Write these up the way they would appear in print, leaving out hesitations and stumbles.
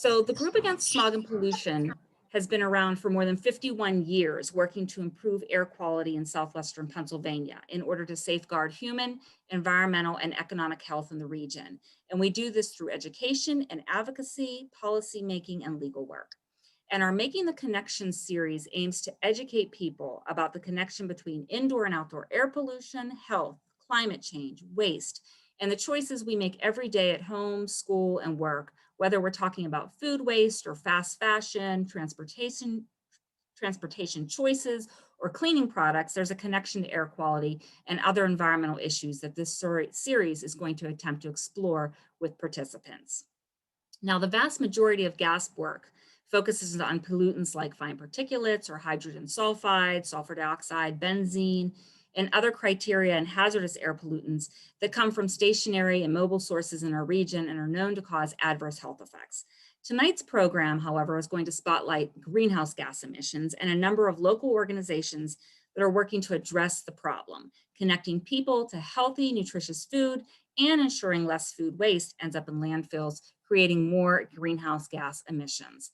So the Group Against Smog and Pollution has been around for more than 51 years, working to improve air quality in southwestern Pennsylvania in order to safeguard human, environmental, and economic health in the region. And we do this through education and advocacy, policy making, and legal work. And our Making the Connection series aims to educate people about the connection between indoor and outdoor air pollution, health, climate change, waste, and the choices we make every day at home, school, and work, whether we're talking about food waste or fast fashion, transportation choices, or cleaning products. There's a connection to air quality and other environmental issues that this series is going to attempt to explore with participants. Now, the vast majority of GASP work focuses on pollutants like fine particulates or hydrogen sulfide, sulfur dioxide, benzene, and other criteria and hazardous air pollutants that come from stationary and mobile sources in our region and are known to cause adverse health effects. Tonight's program, however, is going to spotlight greenhouse gas emissions and a number of local organizations that are working to address the problem, connecting people to healthy, nutritious food and ensuring less food waste ends up in landfills, creating more greenhouse gas emissions.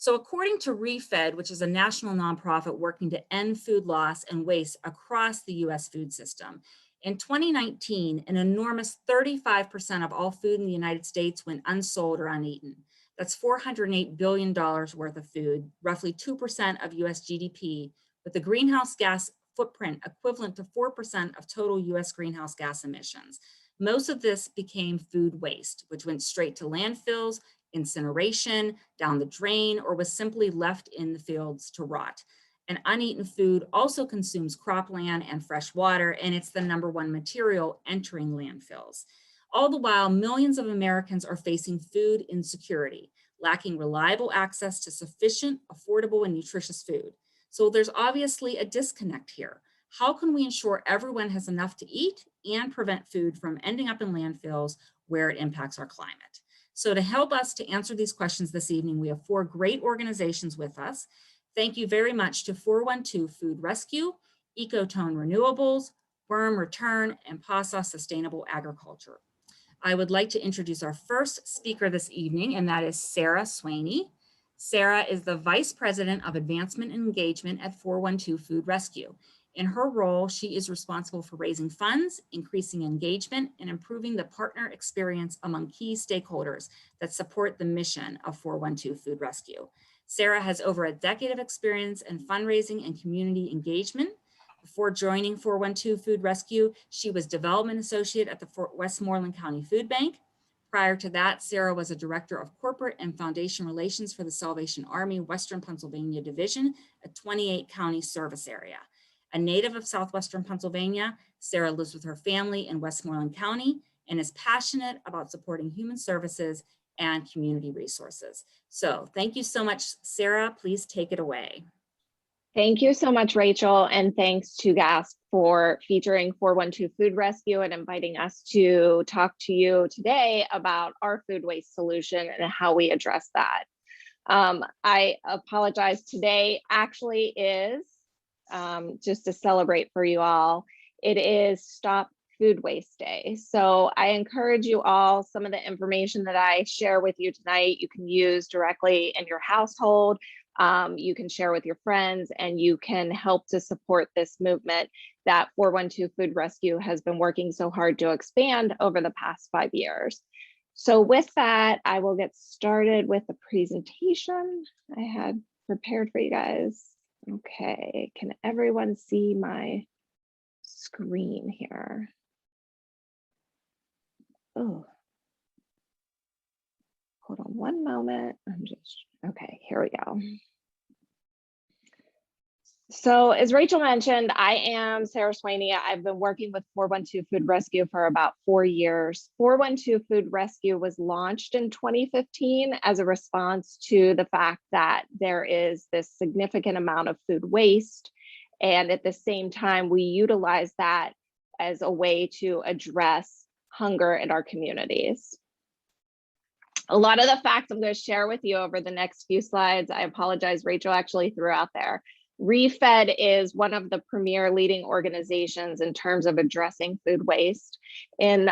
So according to ReFed, which is a national nonprofit working to end food loss and waste across the US food system, in 2019, an enormous 35% of all food in the United States went unsold or uneaten. That's $408 billion worth of food, roughly 2% of US GDP, with the greenhouse gas footprint equivalent to 4% of total US greenhouse gas emissions. Most of this became food waste, which went straight to landfills, incineration, down the drain, or was simply left in the fields to rot. And uneaten food also consumes cropland and fresh water, and it's the #1 material entering landfills. All the while, millions of Americans are facing food insecurity, lacking reliable access to sufficient, affordable, and nutritious food. So there's obviously a disconnect here. How can we ensure everyone has enough to eat and prevent food from ending up in landfills where it impacts our climate? So to help us to answer these questions this evening, we have 4 great organizations with us. Thank you very much to 412 Food Rescue, Ecotone Renewables, Worm Return, and Pasa Sustainable Agriculture. I would like to introduce our first speaker this evening, and that is Sarah Swaney. Sarah is the Vice President of Advancement and Engagement at 412 Food Rescue. In her role, she is responsible for raising funds, increasing engagement, and improving the partner experience among key stakeholders that support the mission of 412 Food Rescue. Sarah has over a decade of experience in fundraising and community engagement. Before joining 412 Food Rescue, she was Development Associate at the Westmoreland County Food Bank. Prior to that, Sarah was a Director of Corporate and Foundation Relations for the Salvation Army Western Pennsylvania Division, a 28-county service area. A native of southwestern Pennsylvania, Sarah lives with her family in Westmoreland County and is passionate about supporting human services and community resources. So thank you so much, Sarah. Please take it away. Thank you so much, Rachel, and thanks to GASP for featuring 412 Food Rescue and inviting us to talk to you today about our food waste solution and how we address that. I apologize, today actually is, just to celebrate for you all, it is Stop Food Waste Day. So I encourage you all, some of the information that I share with you tonight, you can use directly in your household. You can share with your friends, and you can help to support this movement that 412 Food Rescue has been working so hard to expand over the past 5 years. So with that, I will get started with the presentation I had prepared for you guys. Okay, can everyone see my screen here? Oh, hold on one moment. Okay, here we go. So as Rachel mentioned, I am Sarah Swaney. I've been working with 412 Food Rescue for about 4 years. 412 Food Rescue was launched in 2015 as a response to the fact that there is this significant amount of food waste. And at the same time, we utilize that as a way to address hunger in our communities. A lot of the facts I'm going to share with you over the next few slides, I apologize, Rachel actually threw out there. ReFed is one of the premier leading organizations in terms of addressing food waste in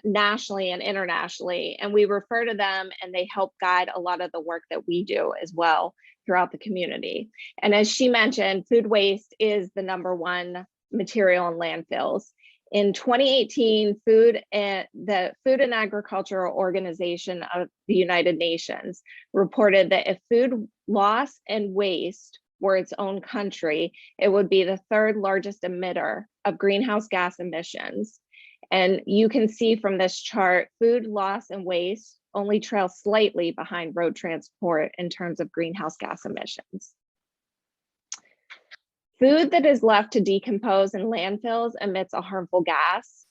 nationally and internationally. And we refer to them and they help guide a lot of the work that we do as well throughout the community. And as she mentioned, food waste is the #1 material in landfills. In 2018, the Food and Agricultural Organization of the United Nations reported that if food loss and waste were its own country, it would be the 3rd largest emitter of greenhouse gas emissions. And you can see from this chart, food loss and waste only trail slightly behind road transport in terms of greenhouse gas emissions. Food that is left to decompose in landfills emits a harmful gas,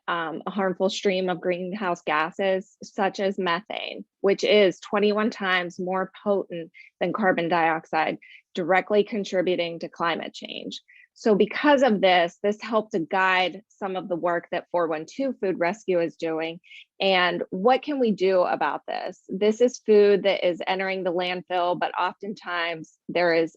a harmful stream of greenhouse gases, such as methane, which is 21 times more potent than carbon dioxide, directly contributing to climate change. So because of this helped to guide some of the work that 412 Food Rescue is doing. And what can we do about this? This is food that is entering the landfill, but oftentimes there is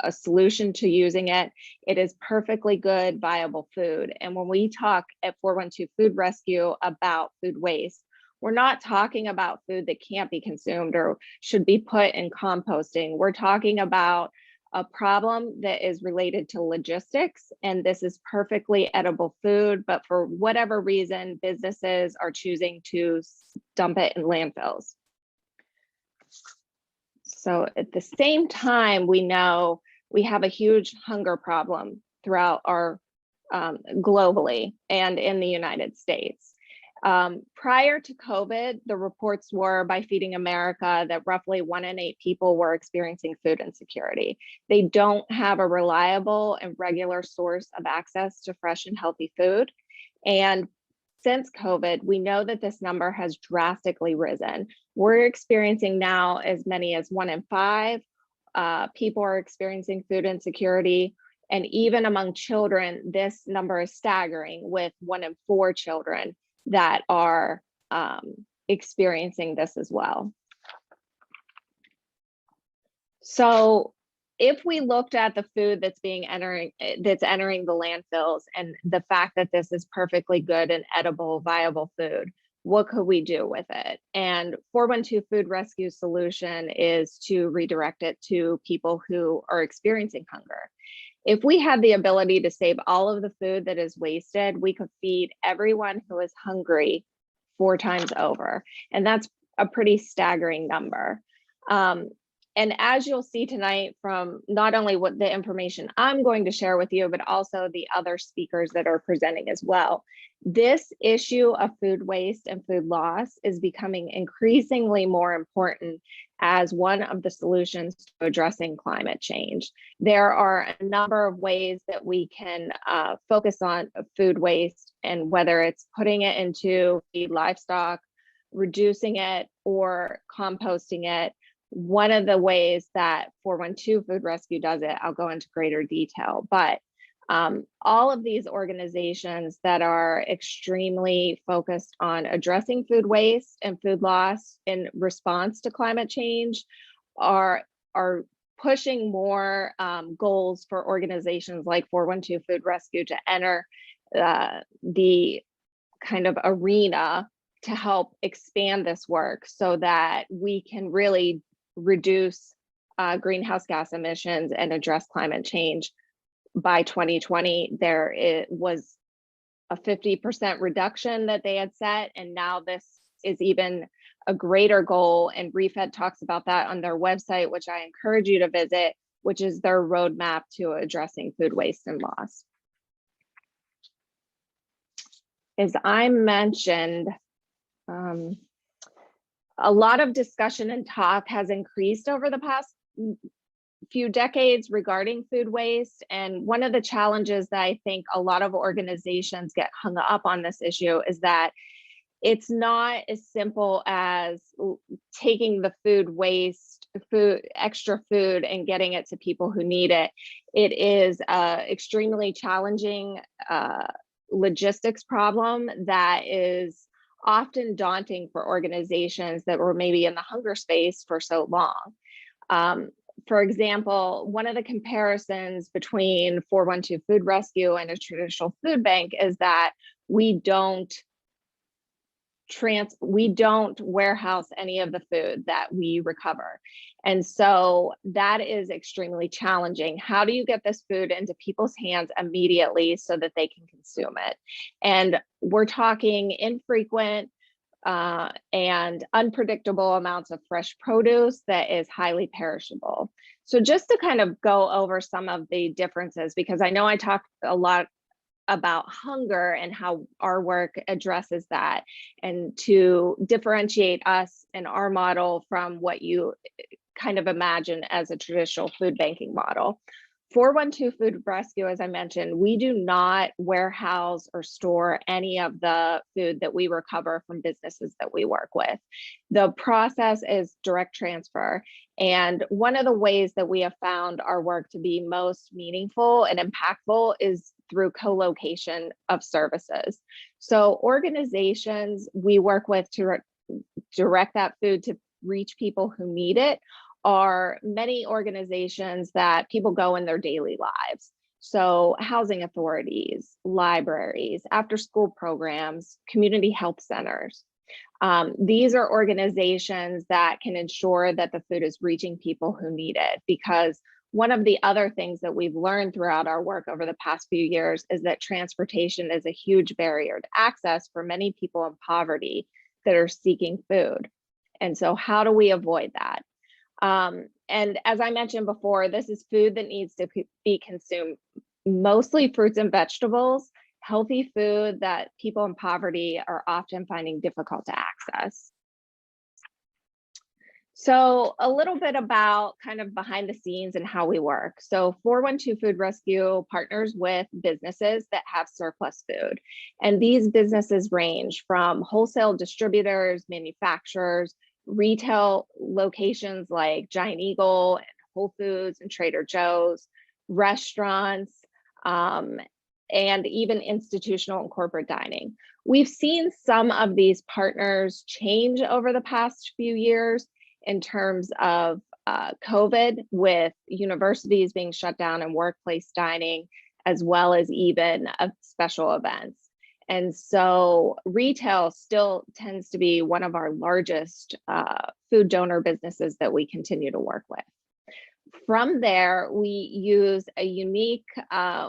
a solution to using it. It is perfectly good, viable food. And when we talk at 412 Food Rescue about food waste, we're not talking about food that can't be consumed or should be put in composting. We're talking about a problem that is related to logistics, and this is perfectly edible food, but for whatever reason, businesses are choosing to dump it in landfills. So at the same time, we know we have a huge hunger problem throughout our globally and in the United States. Prior to COVID, the reports were by Feeding America that roughly 1 in 8 people were experiencing food insecurity. They don't have a reliable and regular source of access to fresh and healthy food. And since COVID, we know that this number has drastically risen. We're experiencing now as many as 1 in 5 people are experiencing food insecurity. And even among children, this number is staggering, with 1 in 4 children that are experiencing this as well. So if we looked at the food that's entering the landfills and the fact that this is perfectly good and edible, viable food, what could we do with it? And 412 Food Rescue solution is to redirect it to people who are experiencing hunger. If we had the ability to save all of the food that is wasted, we could feed everyone who is hungry 4 times over. And that's a pretty staggering number. And as you'll see tonight from not only what the information I'm going to share with you, but also the other speakers that are presenting as well, this issue of food waste and food loss is becoming increasingly more important as one of the solutions to addressing climate change. There are a number of ways that we can focus on food waste, and whether it's putting it into feed livestock, reducing it, or composting it. One of the ways that 412 Food Rescue does it, I'll go into greater detail, but all of these organizations that are extremely focused on addressing food waste and food loss in response to climate change are pushing more goals for organizations like 412 Food Rescue to enter the kind of arena to help expand this work so that we can really reduce greenhouse gas emissions and address climate change. By 2020, there was a 50% reduction that they had set, and now this is even a greater goal. And ReFed talks about that on their website, which I encourage you to visit, which is their roadmap to addressing food waste and loss. As I mentioned, a lot of discussion and talk has increased over the past few decades regarding food waste. And one of the challenges that I think a lot of organizations get hung up on this issue is that it's not as simple as taking the food waste, extra food, and getting it to people who need it. It is an extremely challenging logistics problem that is often daunting for organizations that were maybe in the hunger space for so long. For example, one of the comparisons between 412 Food Rescue and a traditional food bank is that we don't warehouse any of the food that we recover. And so that is extremely challenging. How do you get this food into people's hands immediately so that they can consume it? And we're talking infrequent and unpredictable amounts of fresh produce that is highly perishable. So just to kind of go over some of the differences, because I know I talked a lot about hunger and how our work addresses that, and to differentiate us and our model from what you kind of imagine as a traditional food banking model. 412 Food Rescue, as I mentioned, we do not warehouse or store any of the food that we recover from businesses that we work with. The process is direct transfer. And one of the ways that we have found our work to be most meaningful and impactful is through co-location of services. So organizations we work with to direct that food to reach people who need it are many organizations that people go in their daily lives. So housing authorities, libraries, after school programs, community health centers. These are organizations that can ensure that the food is reaching people who need it, because one of the other things that we've learned throughout our work over the past few years is that transportation is a huge barrier to access for many people in poverty that are seeking food. And so how do we avoid that? And as I mentioned before, this is food that needs to be consumed, mostly fruits and vegetables, healthy food that people in poverty are often finding difficult to access. So a little bit about kind of behind the scenes and how we work. So 412 Food Rescue partners with businesses that have surplus food. And these businesses range from wholesale distributors, manufacturers, retail locations like Giant Eagle and Whole Foods and Trader Joe's, restaurants, and even institutional and corporate dining. We've seen some of these partners change over the past few years in terms of COVID, with universities being shut down and workplace dining, as well as even special events. And so retail still tends to be one of our largest food donor businesses that we continue to work with. From there, we use a unique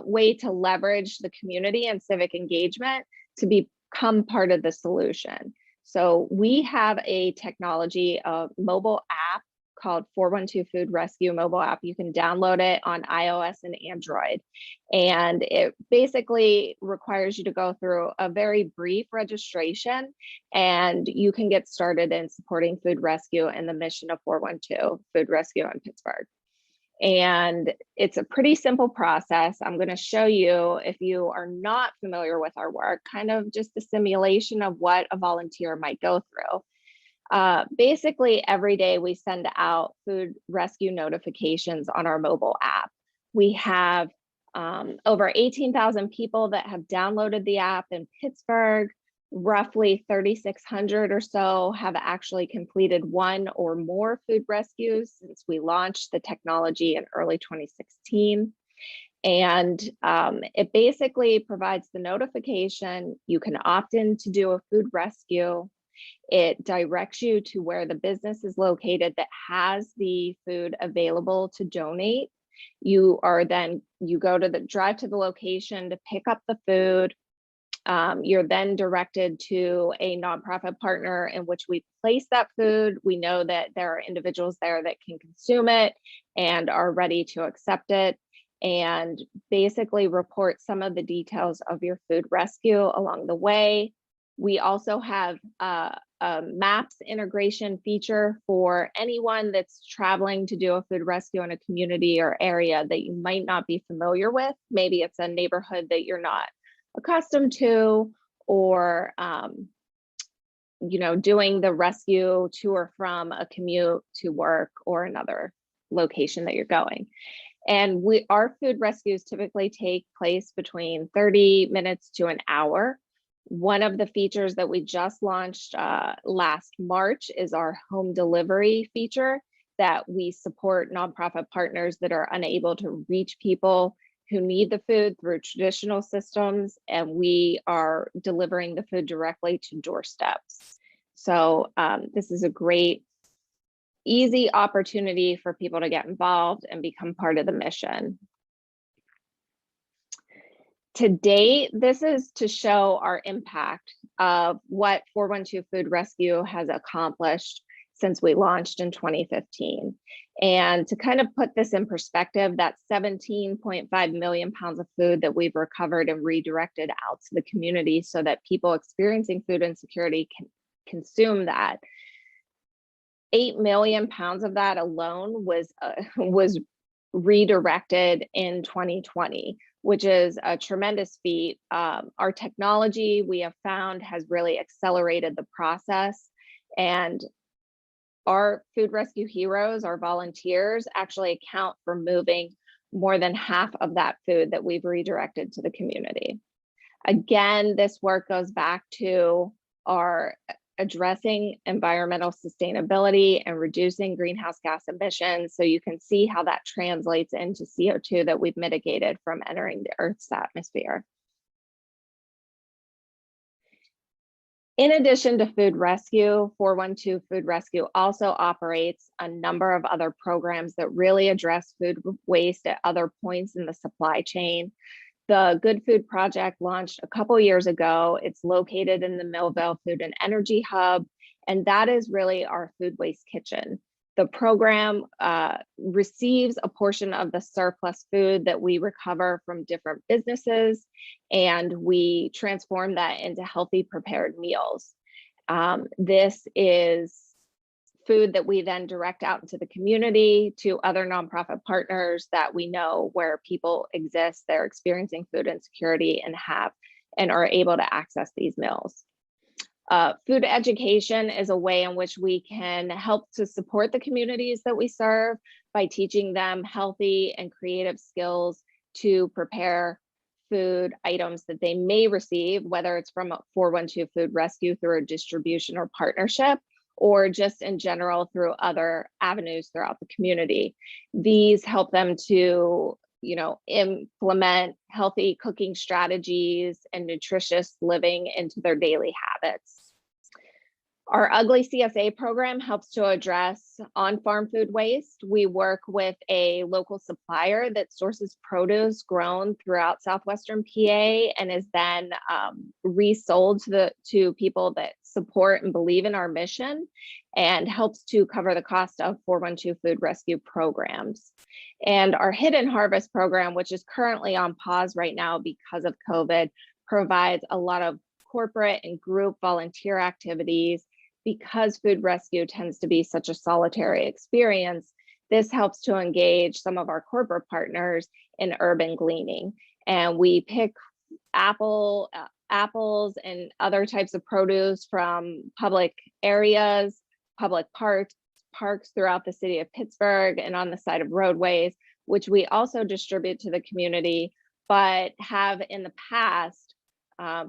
way to leverage the community and civic engagement to become part of the solution. So we have a technology, a mobile app called 412 Food Rescue mobile app. You can download it on iOS and Android. And it basically requires you to go through a very brief registration, and you can get started in supporting food rescue and the mission of 412 Food Rescue in Pittsburgh. And it's a pretty simple process. I'm going to show you, if you are not familiar with our work, kind of just a simulation of what a volunteer might go through. Basically, every day we send out food rescue notifications on our mobile app. We have over 18,000 people that have downloaded the app in Pittsburgh. Roughly 3,600 or so have actually completed one or more food rescues since we launched the technology in early 2016. And it basically provides the notification. You can opt in to do a food rescue. It directs you to where the business is located that has the food available to donate. You go to drive to the location to pick up the food. You're then directed to a nonprofit partner in which we place that food. We know that there are individuals there that can consume it and are ready to accept it, and basically report some of the details of your food rescue along the way. We also have a maps integration feature for anyone that's traveling to do a food rescue in a community or area that you might not be familiar with. Maybe it's a neighborhood that you're not accustomed to, or doing the rescue to or from a commute to work or another location that you're going. And our food rescues typically take place between 30 minutes to an hour. One of the features that we just launched last March is our home delivery feature. that we support nonprofit partners that are unable to reach people who need the food through traditional systems, and we are delivering the food directly to doorsteps. So this is a great, easy opportunity for people to get involved and become part of the mission. To date, this is to show our impact of what 412 Food Rescue has accomplished since we launched in 2015. And to kind of put this in perspective, that's 17.5 million pounds of food that we've recovered and redirected out to the community so that people experiencing food insecurity can consume that. 8 million pounds of that alone was redirected in 2020, which is a tremendous feat. Our technology, we have found, has really accelerated the process, and our food rescue heroes, our volunteers, actually account for moving more than half of that food that we've redirected to the community. Again, this work goes back to our addressing environmental sustainability and reducing greenhouse gas emissions. So you can see how that translates into CO2 that we've mitigated from entering the Earth's atmosphere. In addition to food rescue, 412 Food Rescue also operates a number of other programs that really address food waste at other points in the supply chain. The Good Food Project launched a couple years ago. It's located in the Millville Food and Energy Hub, and that is really our food waste kitchen. The program receives a portion of the surplus food that we recover from different businesses, and we transform that into healthy prepared meals. This is food that we then direct out into the community to other nonprofit partners that we know where people exist, they're experiencing food insecurity and are able to access these meals. Food education is a way in which we can help to support the communities that we serve by teaching them healthy and creative skills to prepare food items that they may receive, whether it's from a 412 Food Rescue through a distribution or partnership, or just in general through other avenues throughout the community. These help them to, implement healthy cooking strategies and nutritious living into their daily habits. Our Ugly CSA program helps to address on-farm food waste. We work with a local supplier that sources produce grown throughout southwestern PA and is then resold to people that support and believe in our mission, and helps to cover the cost of 412 Food Rescue programs. And our Hidden Harvest program, which is currently on pause right now because of COVID, provides a lot of corporate and group volunteer activities. Because food rescue tends to be such a solitary experience, this helps to engage some of our corporate partners in urban gleaning. And we pick apples and other types of produce from public areas, public parks throughout the city of Pittsburgh and on the side of roadways, which we also distribute to the community, but have in the past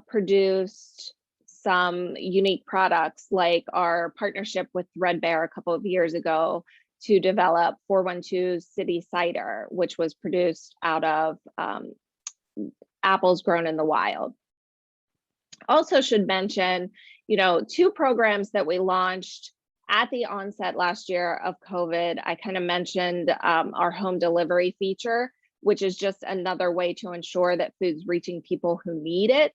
produced some unique products, like our partnership with Threadbare a couple of years ago to develop 412 City Cider, which was produced out of apples grown in the wild. Also should mention, two programs that we launched at the onset last year of COVID. I kind of mentioned our home delivery feature, which is just another way to ensure that food's reaching people who need it.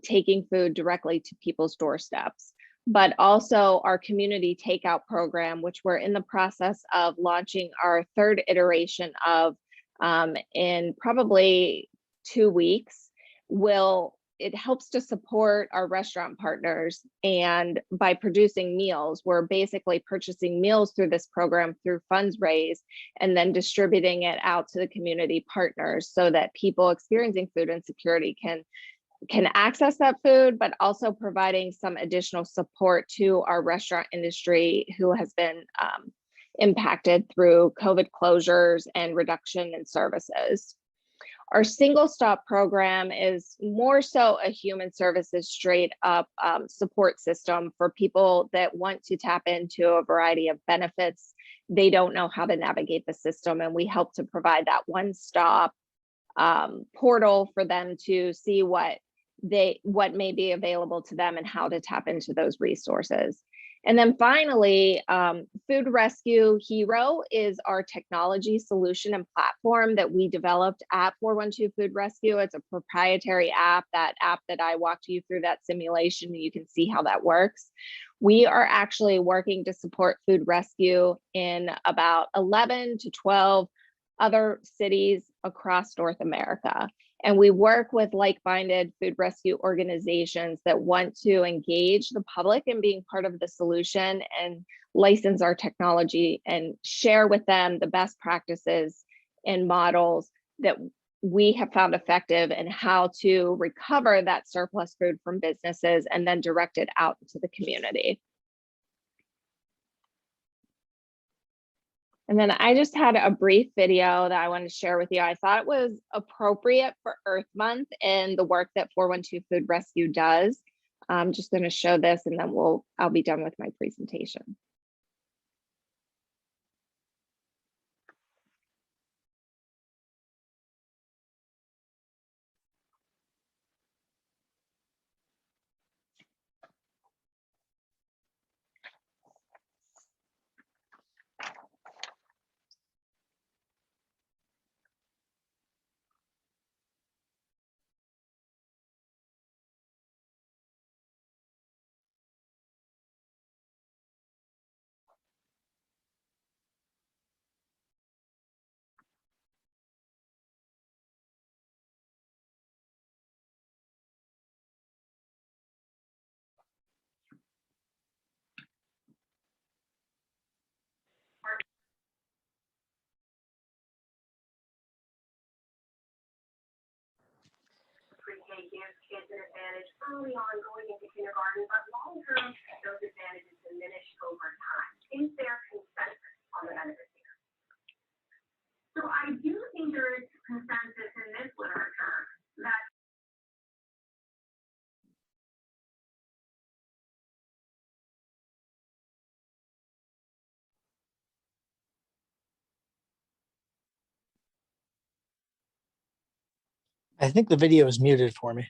Taking food directly to people's doorsteps, but also our community takeout program, which we're in the process of launching our third iteration of in probably 2 weeks. It helps to support our restaurant partners, and by producing meals, we're basically purchasing meals through this program through funds raised and then distributing it out to the community partners so that people experiencing food insecurity can access that food, but also providing some additional support to our restaurant industry who has been impacted through COVID closures and reduction in services. Our single stop program is more so a human services straight up support system for people that want to tap into a variety of benefits. They don't know how to navigate the system, and we help to provide that one stop portal for them to see what may be available to them and how to tap into those resources. And then finally, Food Rescue Hero is our technology solution and platform that we developed at 412 Food Rescue. It's a proprietary app. That app that I walked you through that simulation, you can see how that works. We are actually working to support food rescue in about 11 to 12 other cities across North America. And we work with like-minded food rescue organizations that want to engage the public in being part of the solution and license our technology and share with them the best practices and models that we have found effective and how to recover that surplus food from businesses and then direct it out to the community. And then I just had a brief video that I wanted to share with you. I thought it was appropriate for Earth Month and the work that 412 Food Rescue does. I'm just going to show this and then I'll be done with my presentation. Pre-K gives kids an advantage early on going into kindergarten, but long-term, those advantages diminish over time. Is there consensus on the benefits here? So I do think there is consensus in this literature that I think the video is muted for me.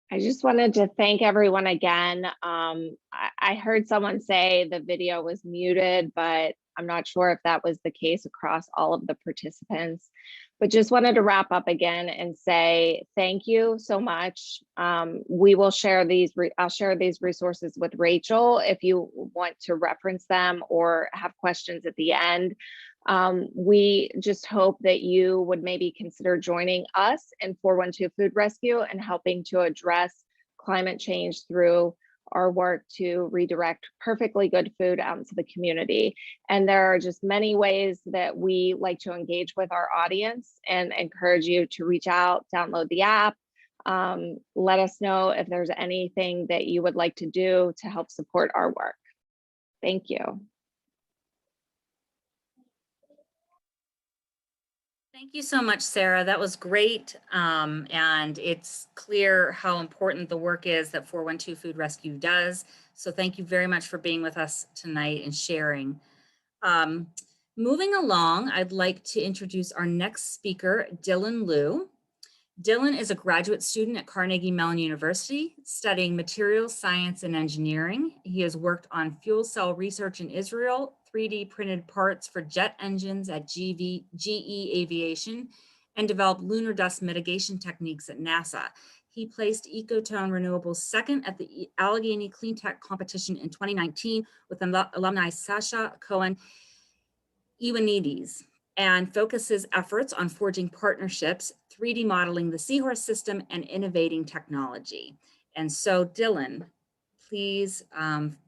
I just wanted to thank everyone again. I heard someone say the video was muted, but I'm not sure if that was the case across all of the participants. But just wanted to wrap up again and say thank you so much. We will share these. I'll share these resources with Rachel if you want to reference them or have questions at the end. We just hope that you would maybe consider joining us in 412 Food Rescue and helping to address climate change through our work to redirect perfectly good food out into the community. And there are just many ways that we like to engage with our audience and encourage you to reach out, download the app, let us know if there's anything that you would like to do to help support our work. Thank you. Thank you so much, Sarah. That was great. And it's clear how important the work is that 412 Food Rescue does. So thank you very much for being with us tonight and sharing. Moving along, I'd like to introduce our next speaker, Dylan Liu. Dylan is a graduate student at Carnegie Mellon University studying materials science and engineering. He has worked on fuel cell research in Israel, 3D printed parts for jet engines at GE Aviation, and developed lunar dust mitigation techniques at NASA. He placed Ecotone Renewables second at the Allegheny Clean Tech competition in 2019 with alumni Sasha Cohen Ioannidis, and focuses efforts on forging partnerships, 3D modeling the Seahorse system, and innovating technology. And so, Dylan, please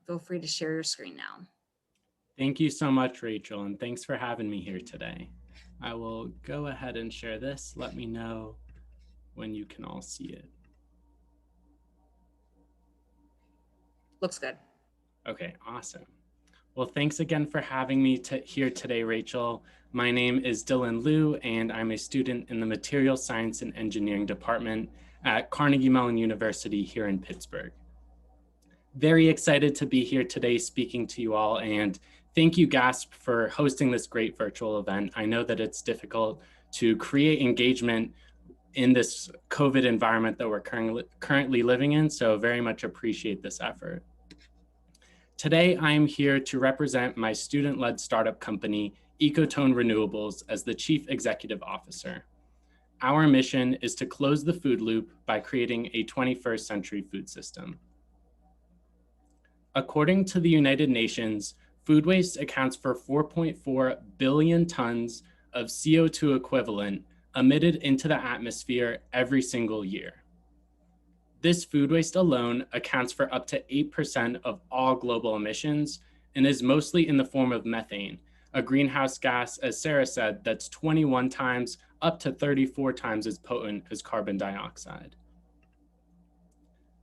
feel free to share your screen now. Thank you so much, Rachel, and thanks for having me here today. I will go ahead and share this. Let me know when you can all see it. Looks good. Okay, awesome. Well, thanks again for having me here today, Rachel. My name is Dylan Liu, and I'm a student in the Materials Science and Engineering Department at Carnegie Mellon University here in Pittsburgh. Very excited to be here today speaking to you all, and thank you, GASP, for hosting this great virtual event. I know that it's difficult to create engagement in this COVID environment that we're currently living in, so very much appreciate this effort. Today, I am here to represent my student-led startup company, Ecotone Renewables, as the Chief Executive Officer. Our mission is to close the food loop by creating a 21st century food system. According to the United Nations, food waste accounts for 4.4 billion tons of CO2 equivalent emitted into the atmosphere every single year. This food waste alone accounts for up to 8% of all global emissions and is mostly in the form of methane, a greenhouse gas, as Sarah said, that's 21 times up to 34 times as potent as carbon dioxide.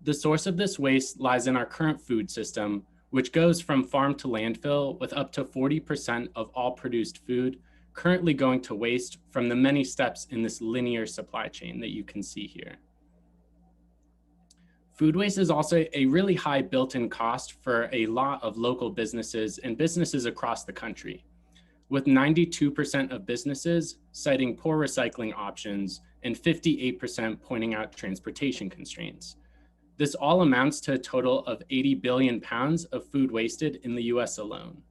The source of this waste lies in our current food system, which goes from farm to landfill, with up to 40% of all produced food currently going to waste from the many steps in this linear supply chain that you can see here. Food waste is also a really high built-in cost for a lot of local businesses and businesses across the country, with 92% of businesses citing poor recycling options and 58% pointing out transportation constraints. This all amounts to a total of 80 billion pounds of food wasted in the US alone.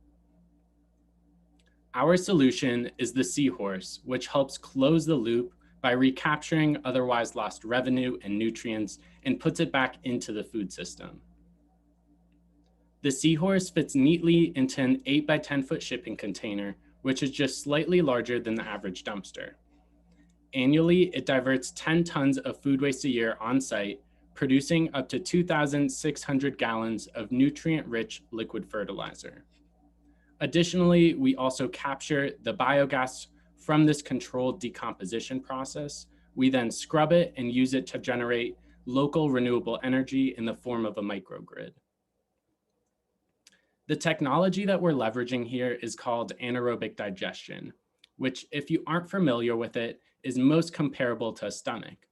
Our solution is the Seahorse, which helps close the loop by recapturing otherwise lost revenue and nutrients and puts it back into the food system. The Seahorse fits neatly into an 8 by 10 foot shipping container, which is just slightly larger than the average dumpster. Annually, it diverts 10 tons of food waste a year on site, producing up to 2,600 gallons of nutrient-rich liquid fertilizer. Additionally, we also capture the biogas from this controlled decomposition process. We then scrub it and use it to generate local renewable energy in the form of a microgrid. The technology that we're leveraging here is called anaerobic digestion, which, if you aren't familiar with it, is most comparable to a stomach.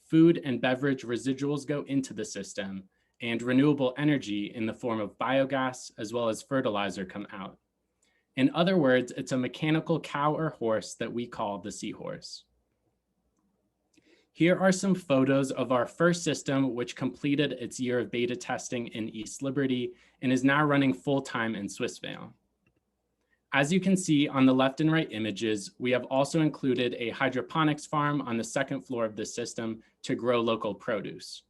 Food and beverage residuals go into the system, and renewable energy in the form of biogas as well as fertilizer come out. In other words, it's a mechanical cow or horse that we call the Seahorse. Here are some photos of our first system, which completed its year of beta testing in East Liberty and is now running full-time in Swissvale. As you can see on the left and right images, we have also included a hydroponics farm on the second floor of the system to grow local produce.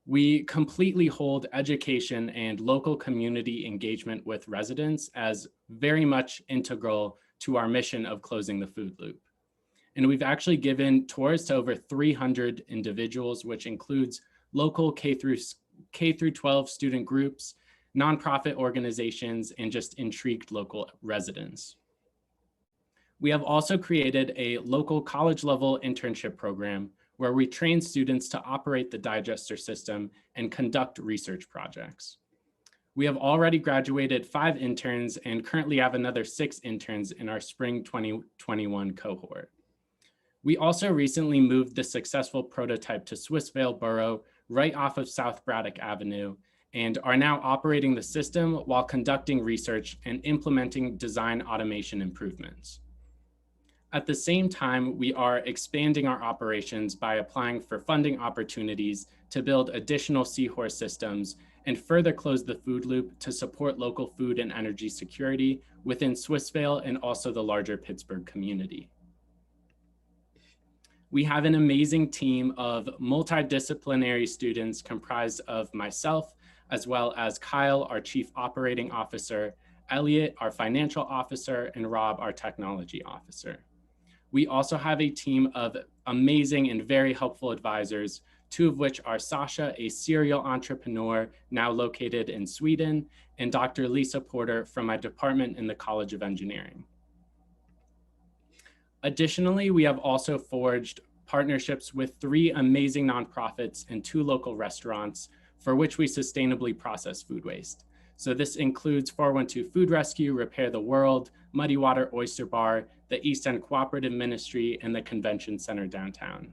We completely hold education and local community engagement with residents as very much integral to our mission of closing the food loop. And we've actually given tours to over 300 individuals, which includes local K through 12 student groups, nonprofit organizations, and just intrigued local residents. We have also created a local college level internship program where we train students to operate the digester system and conduct research projects. We have already graduated 5 interns and currently have another 6 interns in our spring 2021 cohort. We also recently moved the successful prototype to Swissvale Borough right off of South Braddock Avenue and are now operating the system while conducting research and implementing design automation improvements. At the same time, we are expanding our operations by applying for funding opportunities to build additional Seahorse systems and further close the food loop to support local food and energy security within Swissvale and also the larger Pittsburgh community. We have an amazing team of multidisciplinary students comprised of myself, as well as Kyle, our Chief Operating Officer, Elliot, our Financial Officer, and Rob, our Technology Officer. We also have a team of amazing and very helpful advisors, two of which are Sasha, a serial entrepreneur now located in Sweden, and Dr. Lisa Porter from my department in the College of Engineering. Additionally, we have also forged partnerships with 3 amazing nonprofits and 2 local restaurants for which we sustainably process food waste. So this includes 412 Food Rescue, Repair the World, Muddy Water Oyster Bar, the East End Cooperative Ministry, and the Convention Center downtown.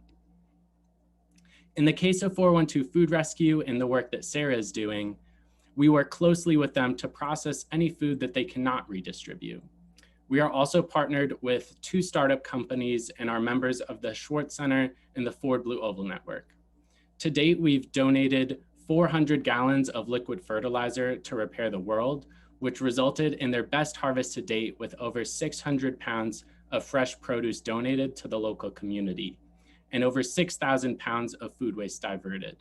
In the case of 412 Food Rescue and the work that Sarah is doing, we work closely with them to process any food that they cannot redistribute. We are also partnered with 2 startup companies and are members of the Schwartz Center and the Ford Blue Oval Network. To date, we've donated 400 gallons of liquid fertilizer to Repair the World, which resulted in their best harvest to date with over 600 pounds of fresh produce donated to the local community and over 6,000 pounds of food waste diverted.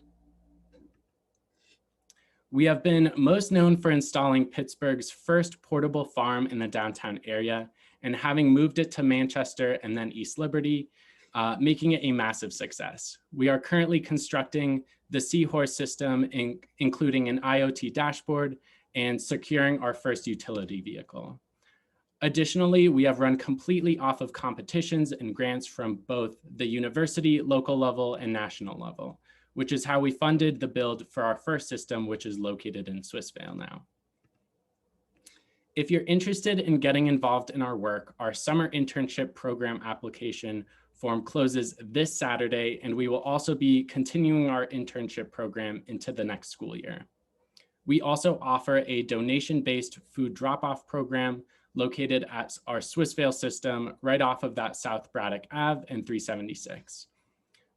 We have been most known for installing Pittsburgh's first portable farm in the downtown area and having moved it to Manchester and then East Liberty, making it a massive success. We are currently constructing the Seahorse system, including an IoT dashboard and securing our first utility vehicle. Additionally, we have run completely off of competitions and grants from both the university, local level, and national level, which is how we funded the build for our first system, which is located in Swissvale now. If you're interested in getting involved in our work, our summer internship program application form closes this Saturday, and we will also be continuing our internship program into the next school year. We also offer a donation-based food drop-off program located at our Swissvale system right off of that South Braddock Ave and 376.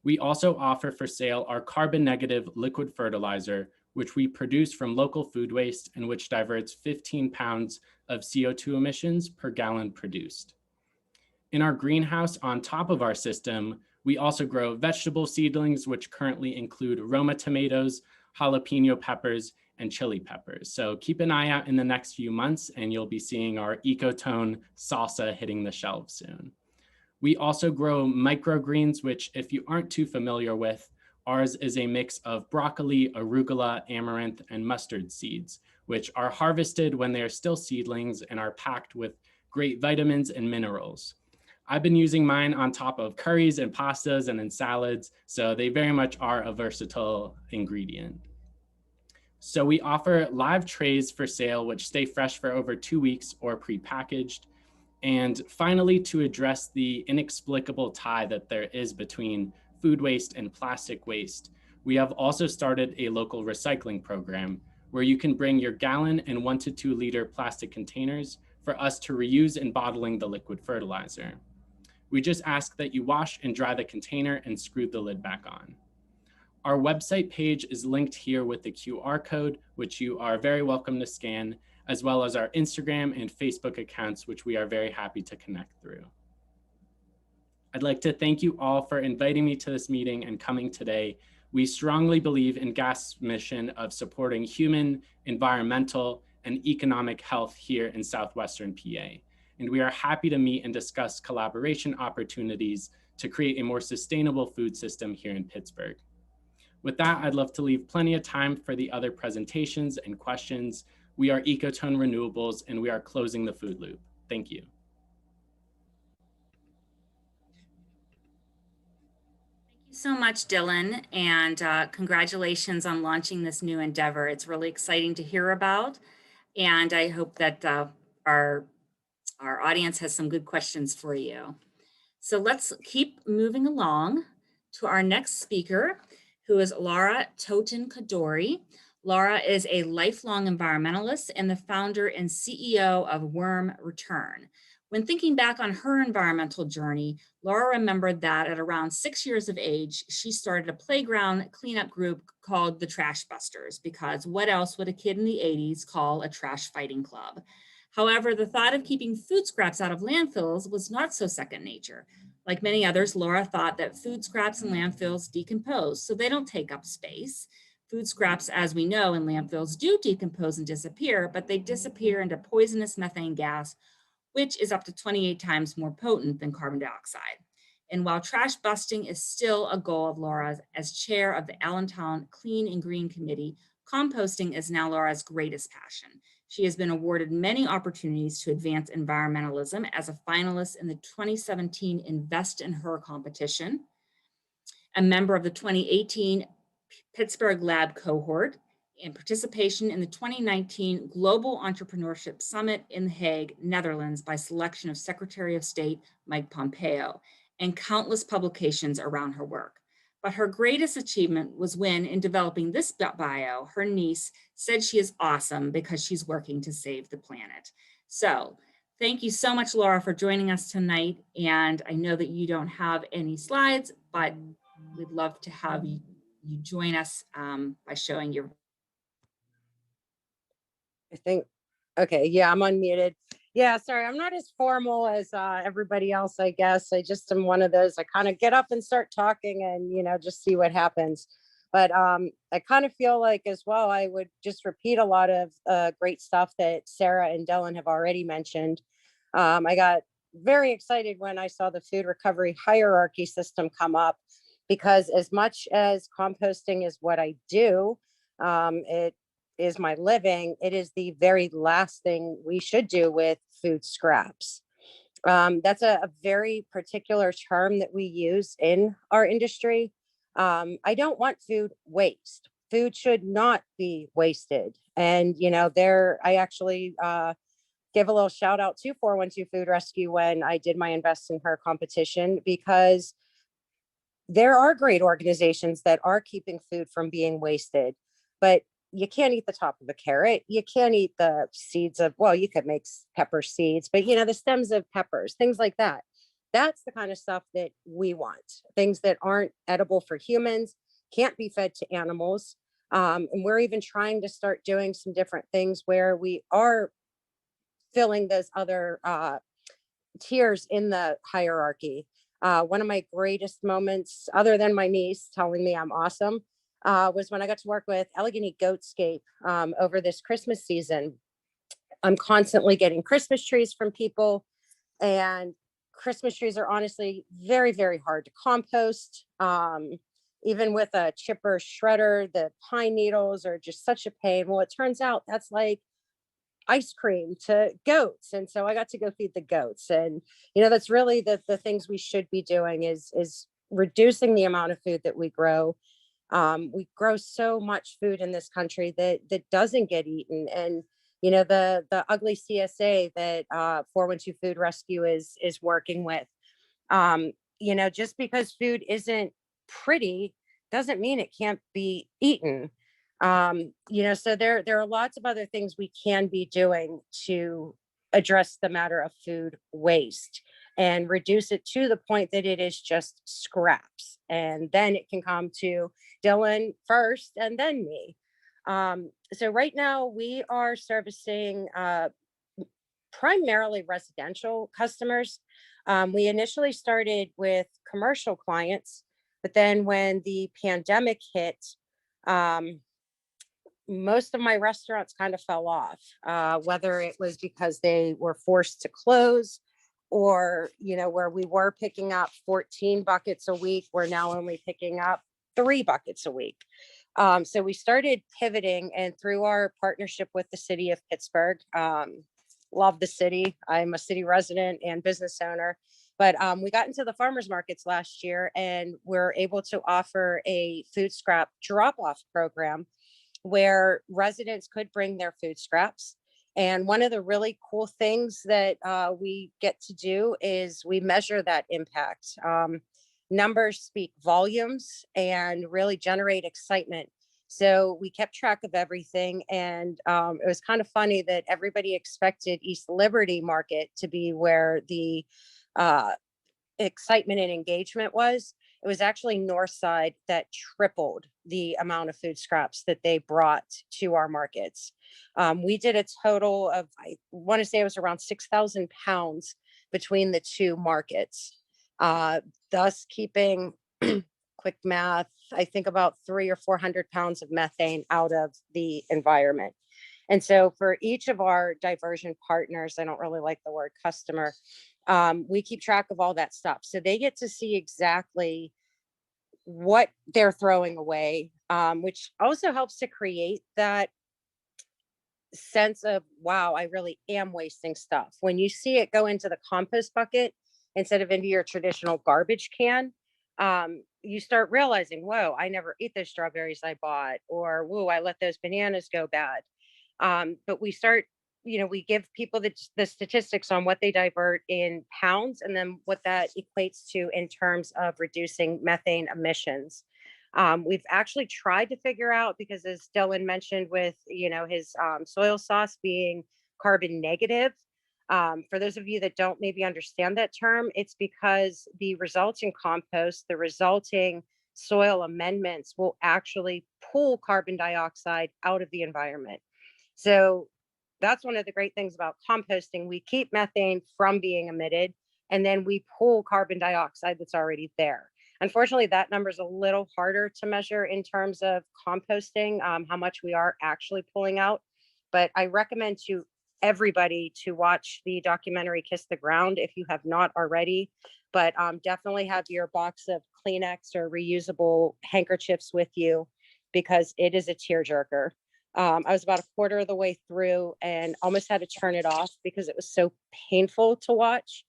We also offer for sale our carbon negative liquid fertilizer, which we produce from local food waste and which diverts 15 pounds of CO2 emissions per gallon produced. In our greenhouse on top of our system, we also grow vegetable seedlings, which currently include Roma tomatoes, jalapeno peppers, and chili peppers. So keep an eye out in the next few months and you'll be seeing our Ecotone salsa hitting the shelves soon. We also grow microgreens, which if you aren't too familiar with, ours is a mix of broccoli, arugula, amaranth, and mustard seeds, which are harvested when they are still seedlings and are packed with great vitamins and minerals. I've been using mine on top of curries and pastas and in salads, so they very much are a versatile ingredient. So we offer live trays for sale, which stay fresh for over 2 weeks or pre-packaged. And finally, to address the inexplicable tie that there is between food waste and plastic waste, we have also started a local recycling program where you can bring your gallon and 1 to 2 liter plastic containers for us to reuse in bottling the liquid fertilizer. We just ask that you wash and dry the container and screw the lid back on. Our website page is linked here with the QR code, which you are very welcome to scan, as well as our Instagram and Facebook accounts, which we are very happy to connect through. I'd like to thank you all for inviting me to this meeting and coming today. We strongly believe in GASP's mission of supporting human, environmental, and economic health here in Southwestern PA. And we are happy to meet and discuss collaboration opportunities to create a more sustainable food system here in Pittsburgh. With that, I'd love to leave plenty of time for the other presentations and questions. We are Ecotone Renewables, and we are closing the food loop. Thank you. Thank you so much, Dylan, and congratulations on launching this new endeavor. It's really exciting to hear about, and I hope that our audience has some good questions for you. So let's keep moving along to our next speaker, who is Laura Toten-Kadori. Laura is a lifelong environmentalist and the founder and CEO of Worm Return, When thinking back on her environmental journey, Laura remembered that at around 6 years of age, she started a playground cleanup group called the Trash Busters, because what else would a kid in the 80s call a trash fighting club? However, the thought of keeping food scraps out of landfills was not so second nature. Like many others, Laura thought that food scraps in landfills decompose, so they don't take up space. Food scraps, as we know, in landfills do decompose and disappear, but they disappear into poisonous methane gas, which is up to 28 times more potent than carbon dioxide. And while trash busting is still a goal of Laura's, as chair of the Allentown Clean and Green Committee, composting is now Laura's greatest passion. She has been awarded many opportunities to advance environmentalism as a finalist in the 2017 Invest in Her competition, a member of the 2018 Pittsburgh Lab cohort, and participation in the 2019 Global Entrepreneurship Summit in The Hague, Netherlands, by selection of Secretary of State Mike Pompeo, and countless publications around her work. But her greatest achievement was when, in developing this bio, her niece said she is awesome because she's working to save the planet. So thank you so much, Laura, for joining us tonight. And I know that you don't have any slides, but we'd love to have you join us by showing your. I think, okay, yeah, I'm unmuted. Yeah, sorry, I'm not as formal as everybody else, I guess. I just am one of those, I kind of get up and start talking and, just see what happens. But I kind of feel like as well, I would just repeat a lot of great stuff that Sarah and Dylan have already mentioned. I got very excited when I saw the food recovery hierarchy system come up, because as much as composting is what I do, it is my living, it is the very last thing we should do with food scraps. That's a very particular term that we use in our industry. I don't want food waste. Food should not be wasted. And, I actually give a little shout out to 412 Food Rescue when I did my Invest in Her competition, because there are great organizations that are keeping food from being wasted, but you can't eat the top of a carrot. You can't eat the seeds of, well, you could make pepper seeds, but the stems of peppers, things like that. That's the kind of stuff that we want. Things that aren't edible for humans, can't be fed to animals. And we're even trying to start doing some different things where we are filling those other tiers in the hierarchy. One of my greatest moments, other than my niece telling me I'm awesome, was when I got to work with Allegheny Goatscape over this Christmas season. I'm constantly getting Christmas trees from people, and Christmas trees are honestly very, very hard to compost. Even with a chipper shredder, the pine needles are just such a pain. Well, it turns out that's like ice cream to goats. And so I got to go feed the goats. And, that's really the things we should be doing is reducing the amount of food that we grow. We grow so much food in this country that doesn't get eaten. And, the ugly CSA that 412 Food Rescue is working with, just because food isn't pretty doesn't mean it can't be eaten. So there are lots of other things we can be doing to address the matter of food waste and reduce it to the point that it is just scraps. And then it can come to Dylan first and then me. So right now we are servicing primarily residential customers. We initially started with commercial clients, but then when the pandemic hit, most of my restaurants kind of fell off, whether it was because they were forced to close or, where we were picking up 14 buckets a week, we're now only picking up 3 buckets a week. So we started pivoting, and through our partnership with the city of Pittsburgh, love the city. I'm a city resident and business owner, but we got into the farmers markets last year, and we're able to offer a food scrap drop-off program where residents could bring their food scraps. And one of the really cool things that we get to do is we measure that impact. Numbers speak volumes and really generate excitement So we kept track of everything. And it was kind of funny that everybody expected East Liberty Market to be where the excitement and engagement was. It was actually North Side that tripled the amount of food scraps that they brought to our markets. We did a total of, I want to say it was around 6,000 pounds between the two markets, thus keeping, quick math, I think about 300 or 400 pounds of methane out of the environment. And so for each of our diversion partners, I don't really like the word customer, we keep track of all that stuff. So they get to see exactly what they're throwing away, which also helps to create that sense of, wow, I really am wasting stuff. When you see it go into the compost bucket instead of into your traditional garbage can, you start realizing, whoa, I never ate those strawberries I bought, or whoa, I let those bananas go bad. But we start, we give people the statistics on what they divert in pounds and then what that equates to in terms of reducing methane emissions. We've actually tried to figure out, because as Dylan mentioned with, his soil sauce being carbon negative, for those of you that don't maybe understand that term, it's because the resulting compost, the resulting soil amendments will actually pull carbon dioxide out of the environment. So that's one of the great things about composting. We keep methane from being emitted, and then we pull carbon dioxide that's already there. Unfortunately, that number is a little harder to measure in terms of composting, how much we are actually pulling out. But I recommend to everybody to watch the documentary Kiss the Ground if you have not already. But definitely have your box of Kleenex or reusable handkerchiefs with you, because it is a tearjerker. I was about a quarter of the way through and almost had to turn it off because it was so painful to watch.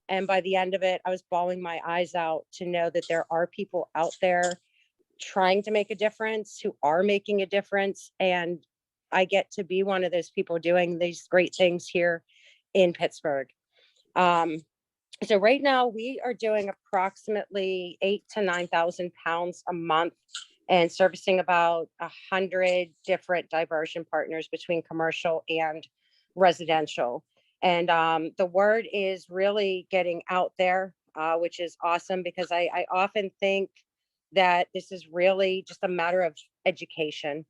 And by the end of it, I was bawling my eyes out to know that there are people out there trying to make a difference, who are making a difference. And I get to be one of those people doing these great things here in Pittsburgh. So right now we are doing approximately 8,000 to 9,000 pounds a month and servicing about 100 different diversion partners between commercial and residential. And the word is really getting out there, which is awesome, because I often think that this is really just a matter of education.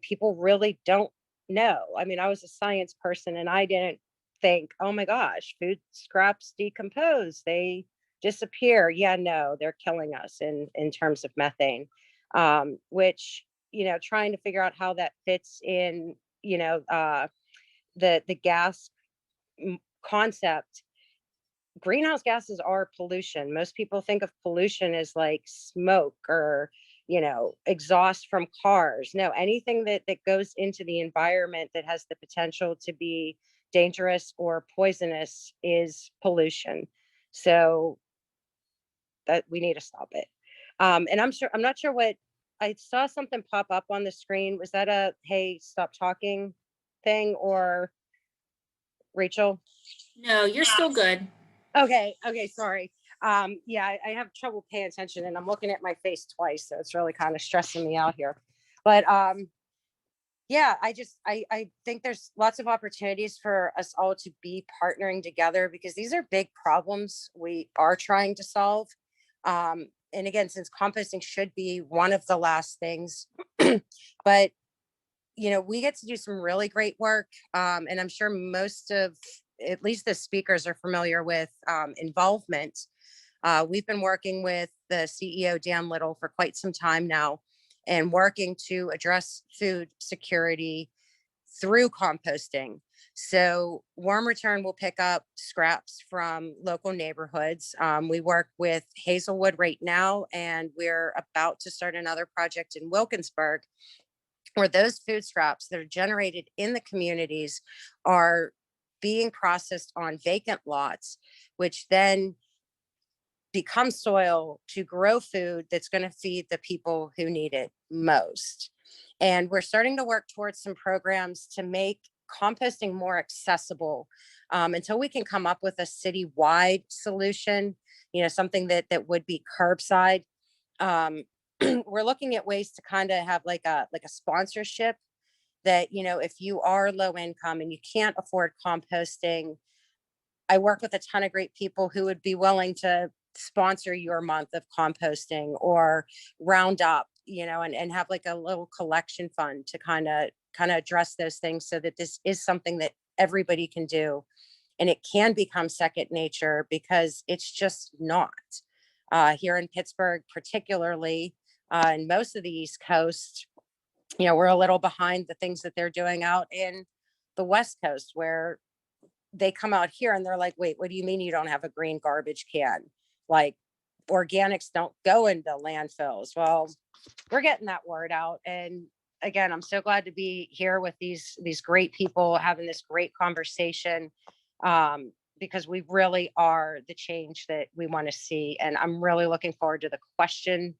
People really don't know. I mean, I was a science person and I didn't think, oh my gosh, food scraps decompose, they disappear. Yeah, no, they're killing us in terms of methane, which, trying to figure out how that fits in, the GASP concept. Greenhouse gases are pollution. Most people think of pollution as like smoke or, exhaust from cars. No, anything that goes into the environment that has the potential to be dangerous or poisonous is pollution. So that we need to stop it. And I'm not sure what, I saw something pop up on the screen. Was that a, hey, stop talking thing, or Rachel? No, you're still good. Okay, sorry. Yeah, I have trouble paying attention and I'm looking at my face twice, so it's really kind of stressing me out here. But yeah, I think there's lots of opportunities for us all to be partnering together, because these are big problems we are trying to solve. And again, since composting should be one of the last things, but we get to do some really great work. And I'm sure most of, at least the speakers, are familiar with involvement. We've been working with the CEO, Dan Little, for quite some time now, and working to address food security through composting. So Worm Return will pick up scraps from local neighborhoods. We work with Hazelwood right now, and we're about to start another project in Wilkinsburg, where those food scraps that are generated in the communities are being processed on vacant lots, which then become soil to grow food that's going to feed the people who need it most. And we're starting to work towards some programs to make composting more accessible, until we can come up with a citywide solution, something that would be curbside. we're looking at ways to kind of have like a sponsorship that, you know, if you are low income and you can't afford composting, I work with a ton of great people who would be willing to sponsor your month of composting or round up, you know, and have like a little collection fund to kind of address those things so that this is something that everybody can do. And it can become second nature, because it's just not. Here in Pittsburgh, particularly, and most of the East Coast, you know, we're a little behind the things that they're doing out in the West Coast, where they come out here and they're like, wait, what do you mean you don't have a green garbage can? Like, organics don't go into landfills. Well, we're getting that word out. And again, I'm so glad to be here with these great people having this great conversation, because we really are the change that we want to see. And I'm really looking forward to the question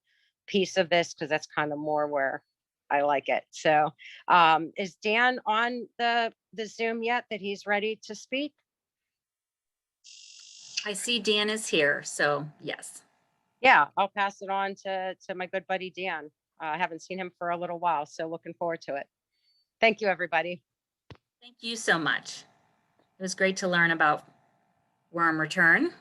piece of this, because that's kind of more where I like it. So is Dan on the Zoom yet, that he's ready to speak? I see Dan is here, so yes. Yeah, I'll pass it on to my good buddy Dan. I haven't seen him for a little while, so looking forward to it. Thank you, everybody. Thank you so much. It was great to learn about worm return.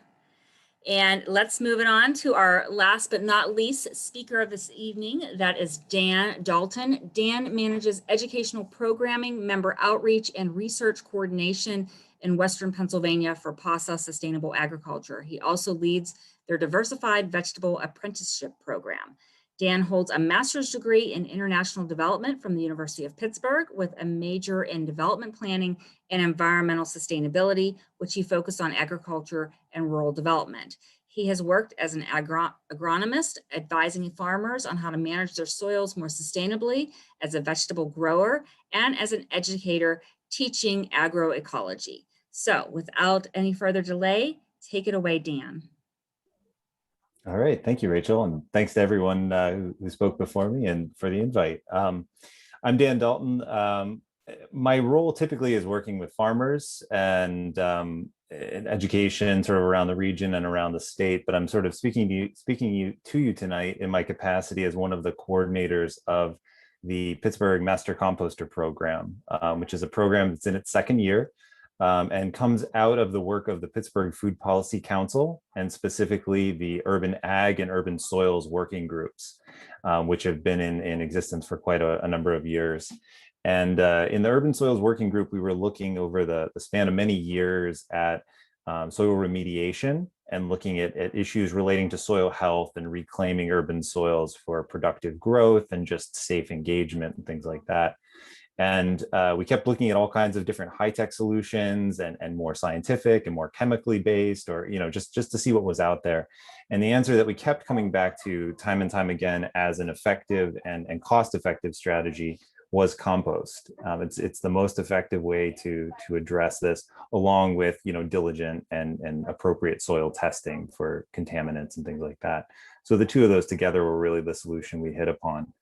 And let's move it on to our last but not least speaker of this evening. That is Dan Dalton. Dan manages educational programming, member outreach, and research coordination in Western Pennsylvania for Pasa Sustainable Agriculture. He also leads their diversified vegetable apprenticeship program. Dan holds a master's degree in international development from the University of Pittsburgh with a major in development planning and environmental sustainability, which he focused on agriculture and rural development. He has worked as an agronomist, advising farmers on how to manage their soils more sustainably, as a vegetable grower, and as an educator teaching agroecology. So without any further delay, take it away, Dan. All right, thank you, Rachel, and thanks to everyone who spoke before me and for the invite. I'm Dan Dalton. My role typically is working with farmers and in education sort of around the region and around the state, but I'm sort of speaking to you tonight in my capacity as one of the coordinators of the Pittsburgh Master Composter Program, which is a program that's in its second year. And comes out of the work of the Pittsburgh Food Policy Council, and specifically the Urban Ag and Urban Soils working groups, which have been in existence for quite a number of years. And in the Urban Soils Working Group, we were looking over the span of many years at soil remediation and looking at issues relating to soil health and reclaiming urban soils for productive growth and just safe engagement and things like that. And we kept looking at all kinds of different high-tech solutions and more scientific and more chemically based, or, you know, just to see what was out there. And the answer that we kept coming back to time and time again as an effective and cost-effective strategy was compost. It's the most effective way to address this, along with, you know, diligent and appropriate soil testing for contaminants and things like that. So the two of those together were really the solution we hit upon.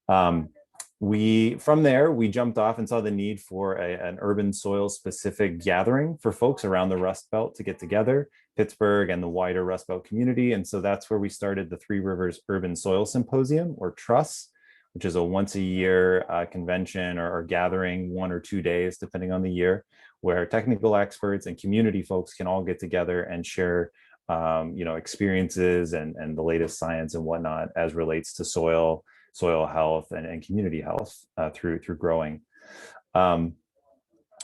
From there, we jumped off and saw the need for an urban soil specific gathering for folks around the Rust Belt to get together, Pittsburgh and the wider Rust Belt community. And so that's where we started the Three Rivers Urban Soil Symposium, or TRUSS, which is a once a year convention or gathering, 1 or 2 days, depending on the year, where technical experts and community folks can all get together and share you know, experiences and the latest science and whatnot as relates to soil health and community health through growing.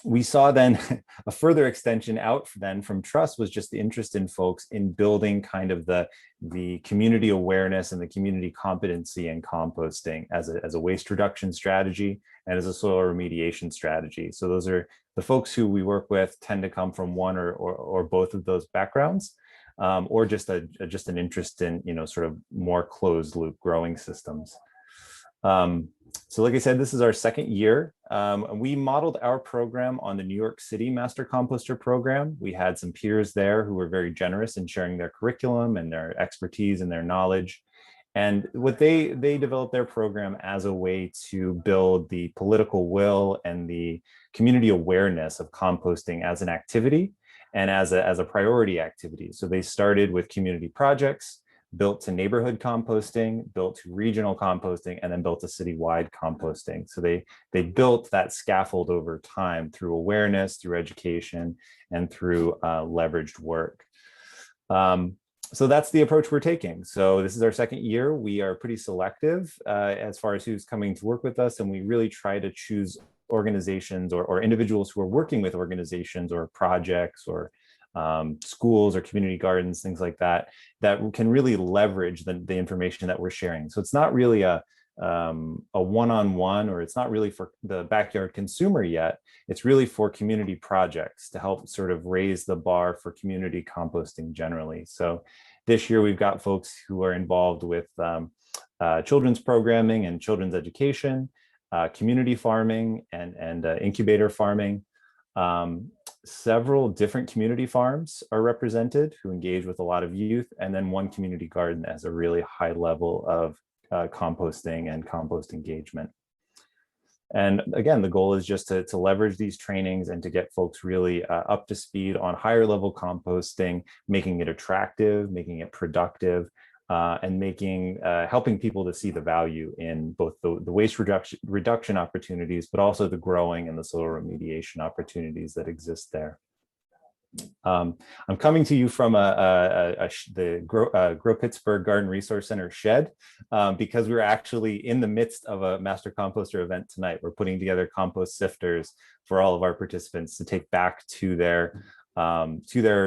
We saw then a further extension out then from TRUSS was just the interest in folks in building kind of the community awareness and the community competency in composting as a waste reduction strategy and as a soil remediation strategy. So those are the folks who we work with tend to come from one or both of those backgrounds, or just an interest in, you know, sort of more closed loop growing systems. So like I said, this is our second year. We modeled our program on the New York City Master Composter Program. We had some peers there who were very generous in sharing their curriculum and their expertise and their knowledge. And what they developed their program as a way to build the political will and the community awareness of composting as an activity and as a priority activity. So they started with community projects. built to neighborhood composting, built to regional composting, and then built to citywide composting. So they built that scaffold over time through awareness, through education, and through leveraged work. So that's the approach we're taking. So this is our second year. We are pretty selective as far as who's coming to work with us, and we really try to choose organizations or individuals who are working with organizations or projects or schools or community gardens, things like that, that can really leverage the information that we're sharing. So it's not really a one-on-one, or it's not really for the backyard consumer yet. It's really for community projects to help sort of raise the bar for community composting generally. So this year we've got folks who are involved with children's programming and children's education, community farming and incubator farming. Several different community farms are represented who engage with a lot of youth, and then one community garden as a really high level of composting and compost engagement. And again, the goal is just to leverage these trainings and to get folks really up to speed on higher level composting, making it attractive, making it productive, and helping people to see the value in both the waste reduction opportunities, but also the growing and the soil remediation opportunities that exist there. I'm coming to you from the Grow Pittsburgh Garden Resource Center shed because we're actually in the midst of a Master Composter event tonight. We're putting together compost sifters for all of our participants to take back to their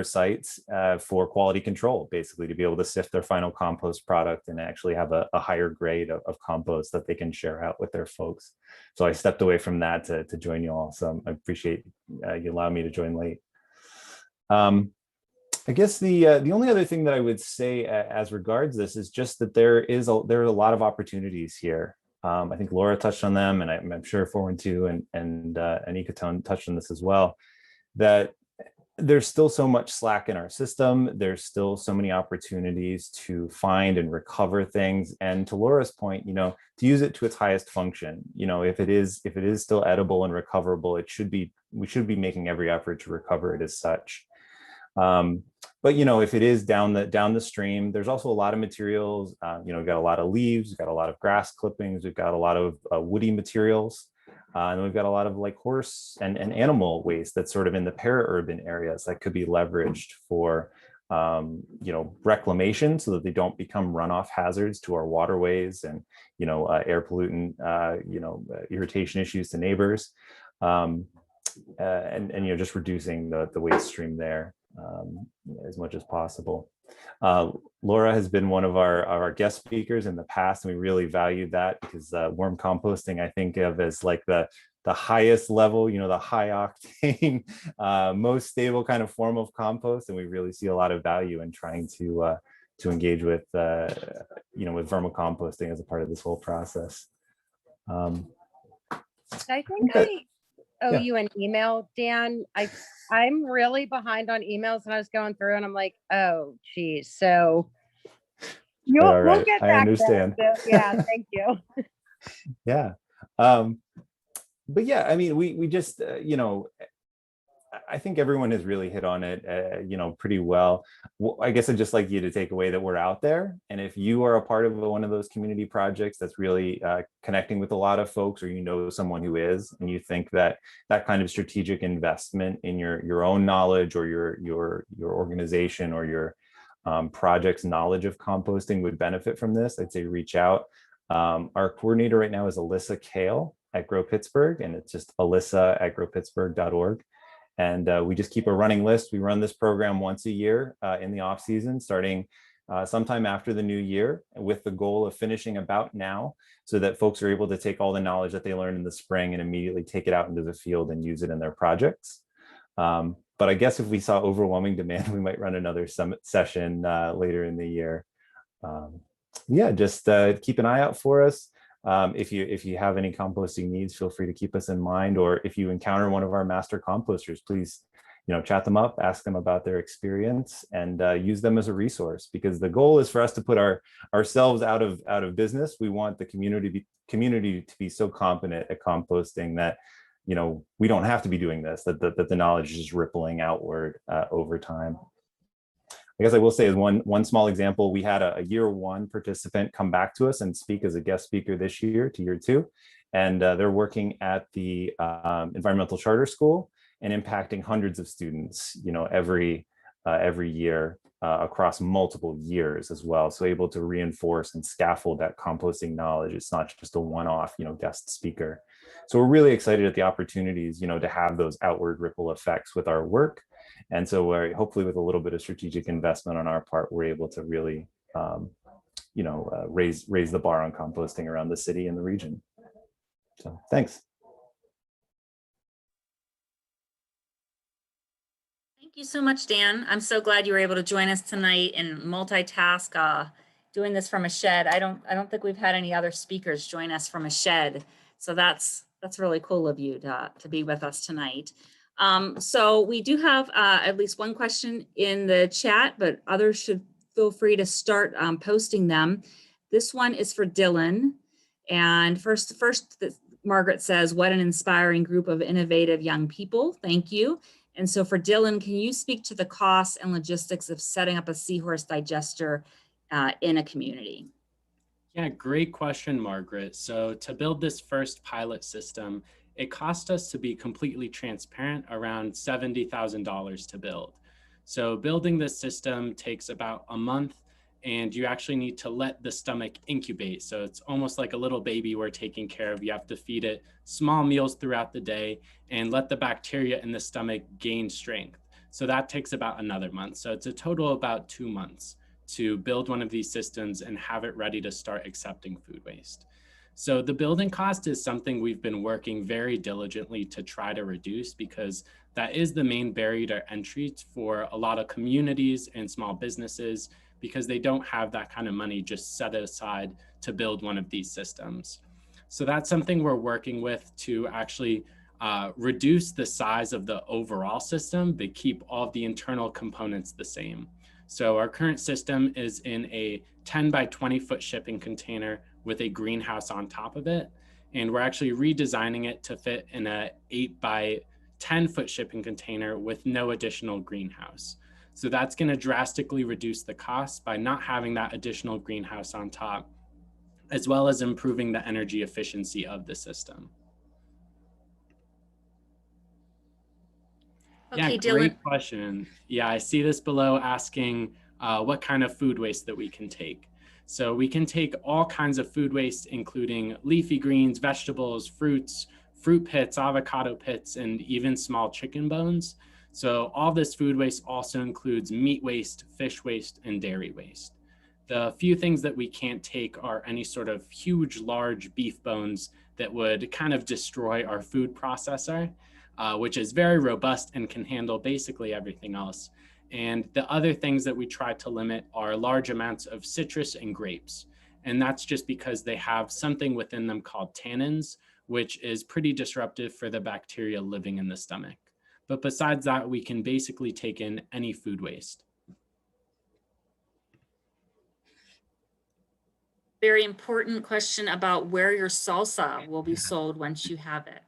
sites for quality control, basically to be able to sift their final compost product and actually have a higher grade of compost that they can share out with their folks. So I stepped away from that to join you all. So I appreciate you allowing me to join late. I guess the only other thing that I would say as regards this is just that there are a lot of opportunities here. I think Laura touched on them, and I'm sure 412 and Ecotone touched on this as well, that there's still so much slack in our system. There's still so many opportunities to find and recover things. And to Laura's point, to use it to its highest function. If it is still edible and recoverable, we should be making every effort to recover it as such. But if it is down the stream, there's also a lot of materials. We've got a lot of leaves, we've got a lot of grass clippings, we've got a lot of woody materials, and we've got a lot of like horse and animal waste that's sort of in the para-urban areas that could be leveraged for reclamation, so that they don't become runoff hazards to our waterways and air pollutant irritation issues to neighbors, and just reducing the waste stream there as much as possible. Laura has been one of our guest speakers in the past, and we really value that because worm composting I think of as like the highest level, the high octane, most stable kind of form of compost, and we really see a lot of value in trying to engage with with vermicomposting as a part of this whole process. I think I owe you an email, Dan. I'm really behind on emails, and I was going through and I'm like, oh geez. So we'll get back. I understand. There, so, yeah, thank you. Yeah. But yeah, I mean, we just, I think everyone has really hit on it, pretty well. I guess I'd just like you to take away that we're out there. And if you are a part of one of those community projects that's really connecting with a lot of folks, or someone who is, and you think that kind of strategic investment in your own knowledge or your organization or your project's knowledge of composting would benefit from this, I'd say reach out. Our coordinator right now is Alyssa Kale at Grow Pittsburgh, and it's just alyssa@growpittsburgh.org. And we just keep a running list. We run this program once a year in the off season, starting sometime after the new year, with the goal of finishing about now, so that folks are able to take all the knowledge that they learned in the spring and immediately take it out into the field and use it in their projects. But I guess if we saw overwhelming demand, we might run another summit session later in the year. Yeah, just keep an eye out for us. If you have any composting needs, feel free to keep us in mind. Or if you encounter one of our master composters, please, chat them up, ask them about their experience, and use them as a resource. Because the goal is for us to put ourselves out of business. We want the community to be so competent at composting that we don't have to be doing this. That the knowledge is just rippling outward over time. I guess I will say as one small example, we had a year one participant come back to us and speak as a guest speaker this year to year two. And they're working at the environmental charter school and impacting hundreds of students, every year across multiple years as well. So able to reinforce and scaffold that composting knowledge. It's not just a one-off, guest speaker. So we're really excited at the opportunities, to have those outward ripple effects with our work. And so we're hopefully with a little bit of strategic investment on our part, we're able to really, raise the bar on composting around the city and the region. So thanks. Thank you so much, Dan. I'm so glad you were able to join us tonight and multitask doing this from a shed. I don't think we've had any other speakers join us from a shed. So that's really cool of you to be with us tonight. So we do have at least one question in the chat, but others should feel free to start posting them. This one is for Dylan. And first, Margaret says, what an inspiring group of innovative young people. Thank you. And so for Dylan, can you speak to the costs and logistics of setting up a Seahorse digester in a community? Yeah, great question, Margaret. So to build this first pilot system, it cost us, to be completely transparent, around $70,000 to build. So building this system takes about a month, and you actually need to let the stomach incubate. So it's almost like a little baby we're taking care of. You have to feed it small meals throughout the day and let the bacteria in the stomach gain strength. So that takes about another month. So it's a total of about 2 months to build one of these systems and have it ready to start accepting food waste. So the building cost is something we've been working very diligently to try to reduce, because that is the main barrier to entry for a lot of communities and small businesses, because they don't have that kind of money just set aside to build one of these systems. So that's something we're working with to actually reduce the size of the overall system, but keep all of the internal components the same. So our current system is in a 10 by 20 foot shipping container with a greenhouse on top of it. And we're actually redesigning it to fit in a 8 by 10 foot shipping container with no additional greenhouse. So that's going to drastically reduce the cost by not having that additional greenhouse on top, as well as improving the energy efficiency of the system. Okay, yeah, Dylan. Great question. Yeah, I see this below asking what kind of food waste that we can take. So we can take all kinds of food waste, including leafy greens, vegetables, fruits, fruit pits, avocado pits, and even small chicken bones. So all this food waste also includes meat waste, fish waste, and dairy waste. The few things that we can't take are any sort of huge, large beef bones that would kind of destroy our food processor, which is very robust and can handle basically everything else. And the other things that we try to limit are large amounts of citrus and grapes. And that's just because they have something within them called tannins, which is pretty disruptive for the bacteria living in the stomach. But besides that, we can basically take in any food waste. Very important question about where your salsa will be sold once you have it.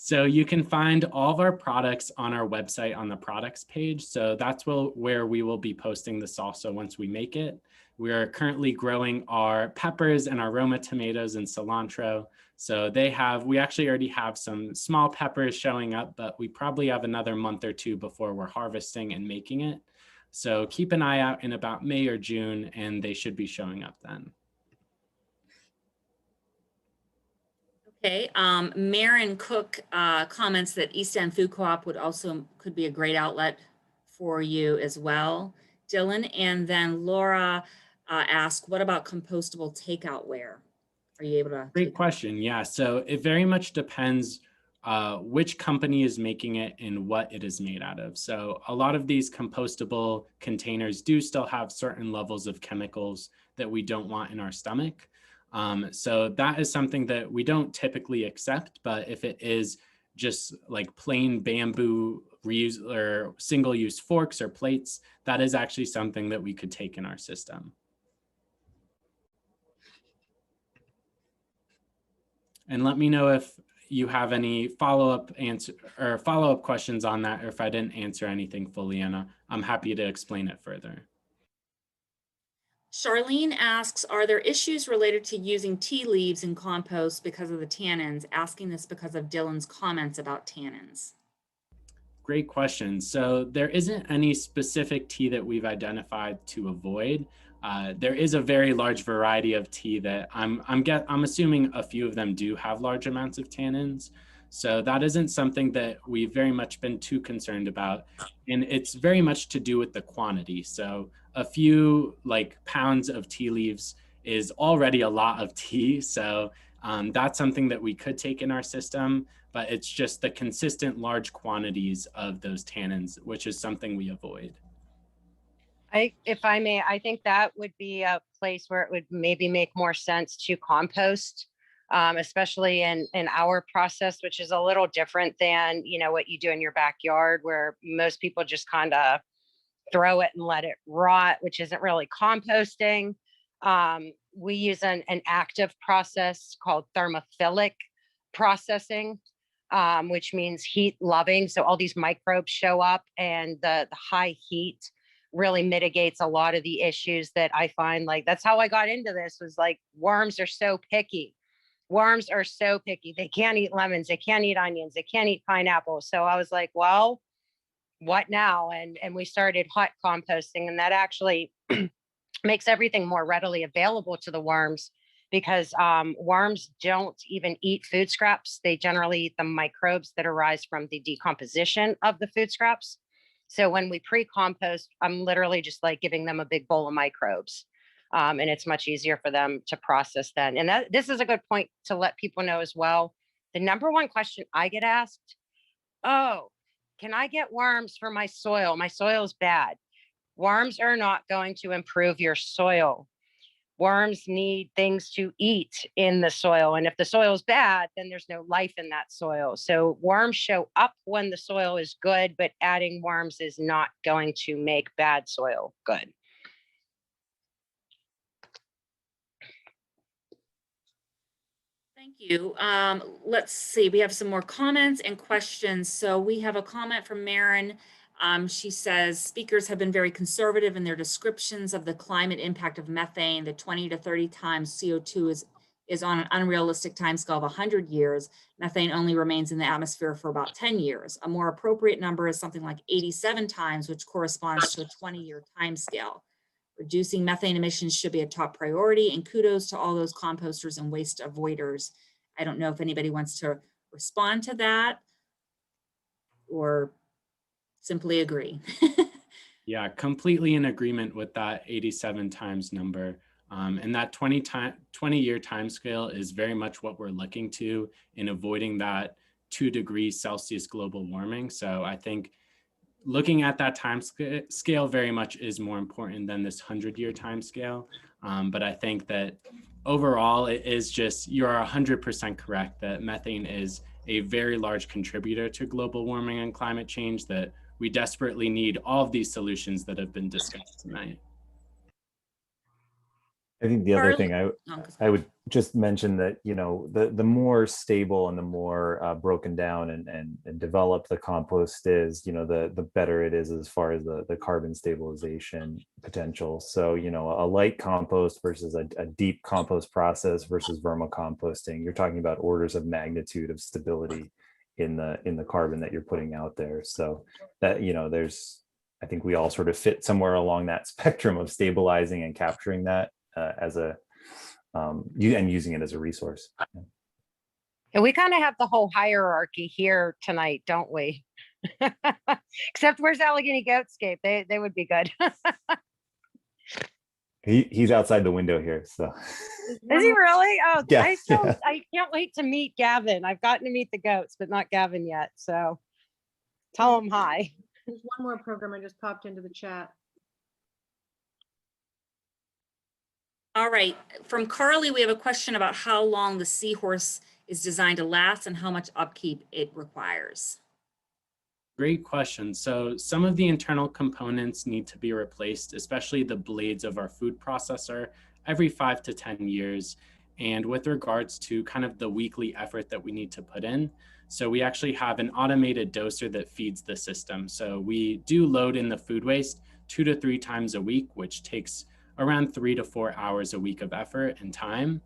So you can find all of our products on our website on the products page. So that's where we will be posting the salsa once we make it. We are currently growing our peppers and our Roma tomatoes and cilantro. So we actually already have some small peppers showing up, but we probably have another month or two before we're harvesting and making it. So keep an eye out in about May or June, and they should be showing up then. Okay, Marin Cook comments that East End Food Co-op could be a great outlet for you as well, Dylan. And then Laura asked, what about compostable takeout ware? Are you able to? Great question. Yeah, so it very much depends which company is making it and what it is made out of. So a lot of these compostable containers do still have certain levels of chemicals that we don't want in our stomach. So that is something that we don't typically accept, but if it is just like plain bamboo reuse or single-use forks or plates, that is actually something that we could take in our system. And let me know if you have any follow-up questions on that, or if I didn't answer anything fully, and I'm happy to explain it further. Charlene asks, are there issues related to using tea leaves in compost because of the tannins? Asking this because of Dylan's comments about tannins. Great question. So there isn't any specific tea that we've identified to avoid. There is a very large variety of tea that I'm assuming a few of them do have large amounts of tannins. So that isn't something that we've very much been too concerned about. And it's very much to do with the quantity. So a few like pounds of tea leaves is already a lot of tea. So that's something that we could take in our system, but it's just the consistent large quantities of those tannins, which is something we avoid. If I may, I think that would be a place where it would maybe make more sense to compost, especially in our process, which is a little different than, you know, what you do in your backyard, where most people just kind of throw it and let it rot, which isn't really composting. We use an active process called thermophilic processing, which means heat loving. So all these microbes show up, and the high heat really mitigates a lot of the issues that I find. Like, that's how I got into this, was like, worms are so picky. Worms are so picky. They can't eat lemons. They can't eat onions. They can't eat pineapples. So I was like, well, what now? And we started hot composting, and that actually makes everything more readily available to the worms, because worms don't even eat food scraps. They generally eat the microbes that arise from the decomposition of the food scraps. So when we pre-compost, I'm literally just like giving them a big bowl of microbes. And it's much easier for them to process then. And this is a good point to let people know as well. The number one question I get asked, oh, can I get worms for my soil? My soil is bad. Worms are not going to improve your soil. Worms need things to eat in the soil. And if the soil is bad, then there's no life in that soil. So worms show up when the soil is good, but adding worms is not going to make bad soil good. Thank you. Let's see, we have some more comments and questions. So we have a comment from Marin. She says, speakers have been very conservative in their descriptions of the climate impact of methane. The 20 to 30 times CO2 is on an unrealistic timescale of 100 years. Methane only remains in the atmosphere for about 10 years. A more appropriate number is something like 87 times, which corresponds to a 20-year timescale. Reducing methane emissions should be a top priority, and kudos to all those composters and waste avoiders. I don't know if anybody wants to respond to that or simply agree. Yeah, completely in agreement with that 87 times number. And that 20-year time scale is very much what we're looking to in avoiding that 2 degrees Celsius global warming. So I think looking at that time scale very much is more important than this 100-year time scale. But I think that overall, it is just, you are 100% correct that methane is a very large contributor to global warming and climate change, that we desperately need all of these solutions that have been discussed tonight. I think the other thing I would just mention that, you know, the more stable and the more broken down and developed the compost is, you know, the better it is as far as the carbon stabilization potential. So, you know, a light compost versus a deep compost process versus vermicomposting, you're talking about orders of magnitude of stability in the carbon that you're putting out there. So that, you know, I think we all sort of fit somewhere along that spectrum of stabilizing and capturing that as a and using it as a resource. And we kind of have the whole hierarchy here tonight, don't we? Except where's Allegheny Goatscape? They would be good. He's outside the window here. So is he really? Oh, yeah, I can't wait to meet Gavin. I've gotten to meet the goats, but not Gavin yet. So tell him hi. There's one more program I just popped into the chat. All right, from Carly, we have a question about how long the Seahorse is designed to last and how much upkeep it requires. Great question. So some of the internal components need to be replaced, especially the blades of our food processor, every 5 to 10 years. And with regards to kind of the weekly effort that we need to put in, so we actually have an automated doser that feeds the system. So we do load in the food waste 2 to 3 times a week, which takes around 3 to 4 hours a week of effort and time.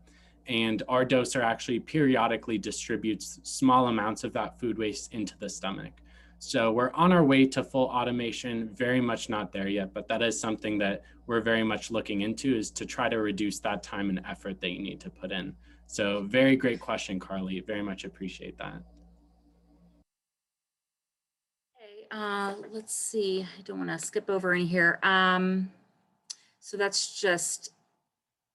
And our doser actually periodically distributes small amounts of that food waste into the stomach. So we're on our way to full automation, very much not there yet, but that is something that we're very much looking into, is to try to reduce that time and effort that you need to put in. So very great question, Carly. Very much appreciate that. Okay, let's see. I don't want to skip over in here. So that's just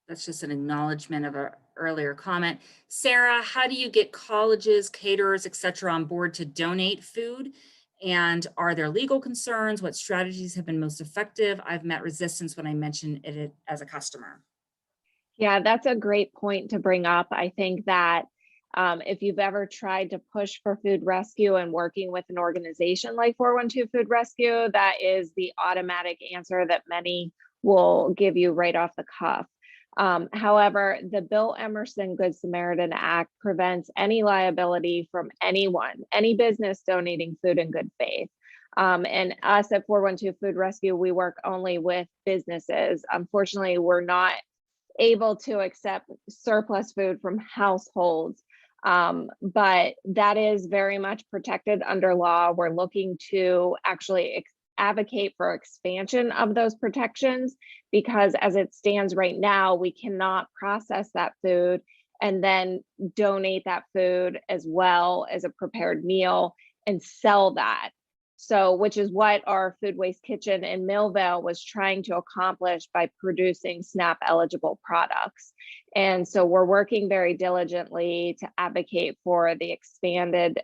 an acknowledgement of an earlier comment. Sarah, how do you get colleges, caterers, et cetera, on board to donate food? And are there legal concerns? What strategies have been most effective? I've met resistance when I mention it as a customer. Yeah, that's a great point to bring up. I think that if you've ever tried to push for food rescue and working with an organization like 412 Food Rescue, that is the automatic answer that many will give you right off the cuff. However, the Bill Emerson Good Samaritan Act prevents any liability from anyone, any business donating food in good faith. And us at 412 Food Rescue, we work only with businesses. Unfortunately, we're not able to accept surplus food from households. But that is very much protected under law. We're looking to actually advocate for expansion of those protections, because as it stands right now, we cannot process that food and then donate that food as well as a prepared meal and sell that. So, which is what our food waste kitchen in Millvale was trying to accomplish by producing SNAP eligible products. And so we're working very diligently to advocate for the expanded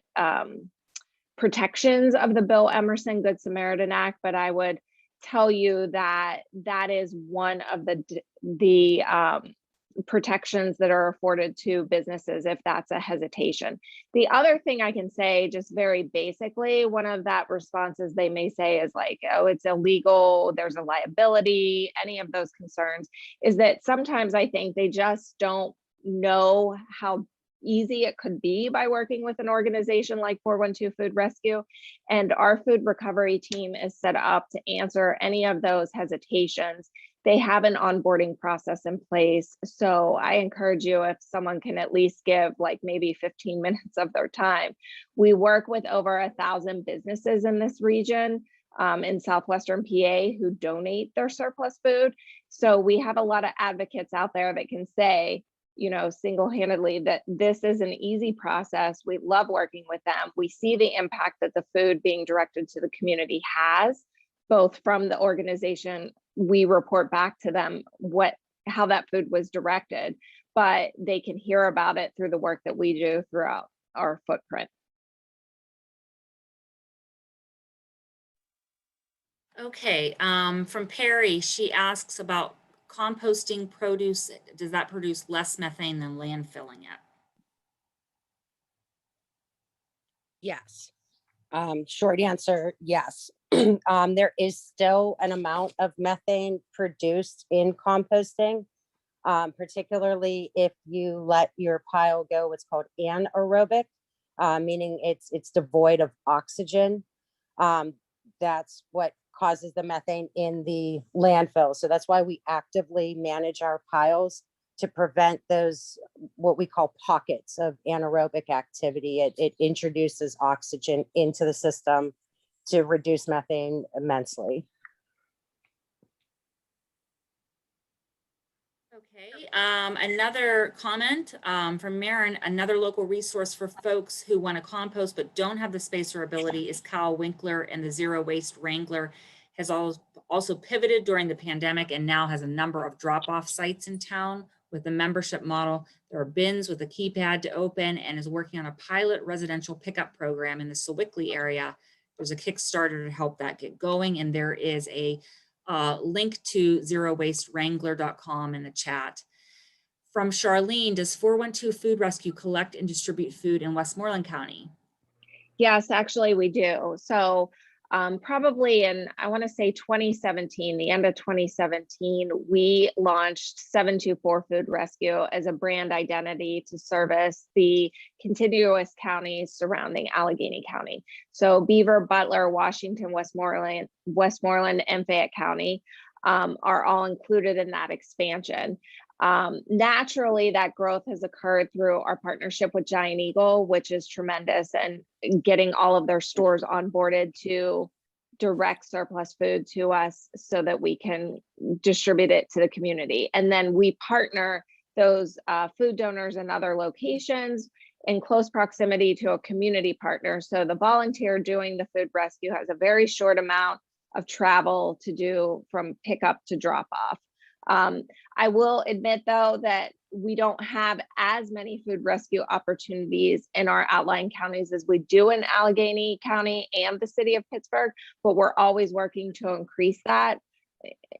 protections of the Bill Emerson Good Samaritan Act. But I would tell you that that is one of the protections that are afforded to businesses if that's a hesitation. The other thing I can say, just very basically, one of that responses they may say is like, oh, it's illegal, there's a liability, any of those concerns, is that sometimes I think they just don't know how easy it could be by working with an organization like 412 Food Rescue. And our food recovery team is set up to answer any of those hesitations. They have an onboarding process in place. So I encourage you, if someone can at least give like maybe 15 minutes of their time. We work with over 1,000 businesses in this region in Southwestern PA who donate their surplus food. So we have a lot of advocates out there that can say, you know, single-handedly that this is an easy process. We love working with them. We see the impact that the food being directed to the community has, both from the organization. We report back to them how that food was directed, but they can hear about it through the work that we do throughout our footprint. Okay, from Perry, she asks about composting produce. Does that produce less methane than landfilling it? Yes. Short answer, yes. There is still an amount of methane produced in composting, particularly if you let your pile go what's called anaerobic, meaning it's devoid of oxygen. That's what causes the methane in the landfill. So that's why we actively manage our piles to prevent those, what we call pockets of anaerobic activity. It introduces oxygen into the system to reduce methane immensely. Okay, another comment from Maren, another local resource for folks who want to compost but don't have the space or ability is Kyle Winkler, and the Zero Waste Wrangler has also pivoted during the pandemic and now has a number of drop-off sites in town with a membership model. There are bins with a keypad to open, and is working on a pilot residential pickup program in the Sewickley area. There's a Kickstarter to help that get going, and there is a link to zerowastewrangler.com in the chat. From Charlene, does 412 Food Rescue collect and distribute food in Westmoreland County? Yes, actually we do. So probably in, I want to say 2017, the end of 2017, we launched 724 Food Rescue as a brand identity to service the contiguous counties surrounding Allegheny County. So Beaver, Butler, Washington, Westmoreland, and Fayette County. are all included in that expansion. Naturally, that growth has occurred through our partnership with Giant Eagle, which is tremendous, and getting all of their stores onboarded to direct surplus food to us so that we can distribute it to the community. And then we partner those food donors in other locations in close proximity to a community partner. So the volunteer doing the food rescue has a very short amount of travel to do from pickup to drop off. I will admit, though, that we don't have as many food rescue opportunities in our outlying counties as we do in Allegheny County and the city of Pittsburgh, but we're always working to increase that,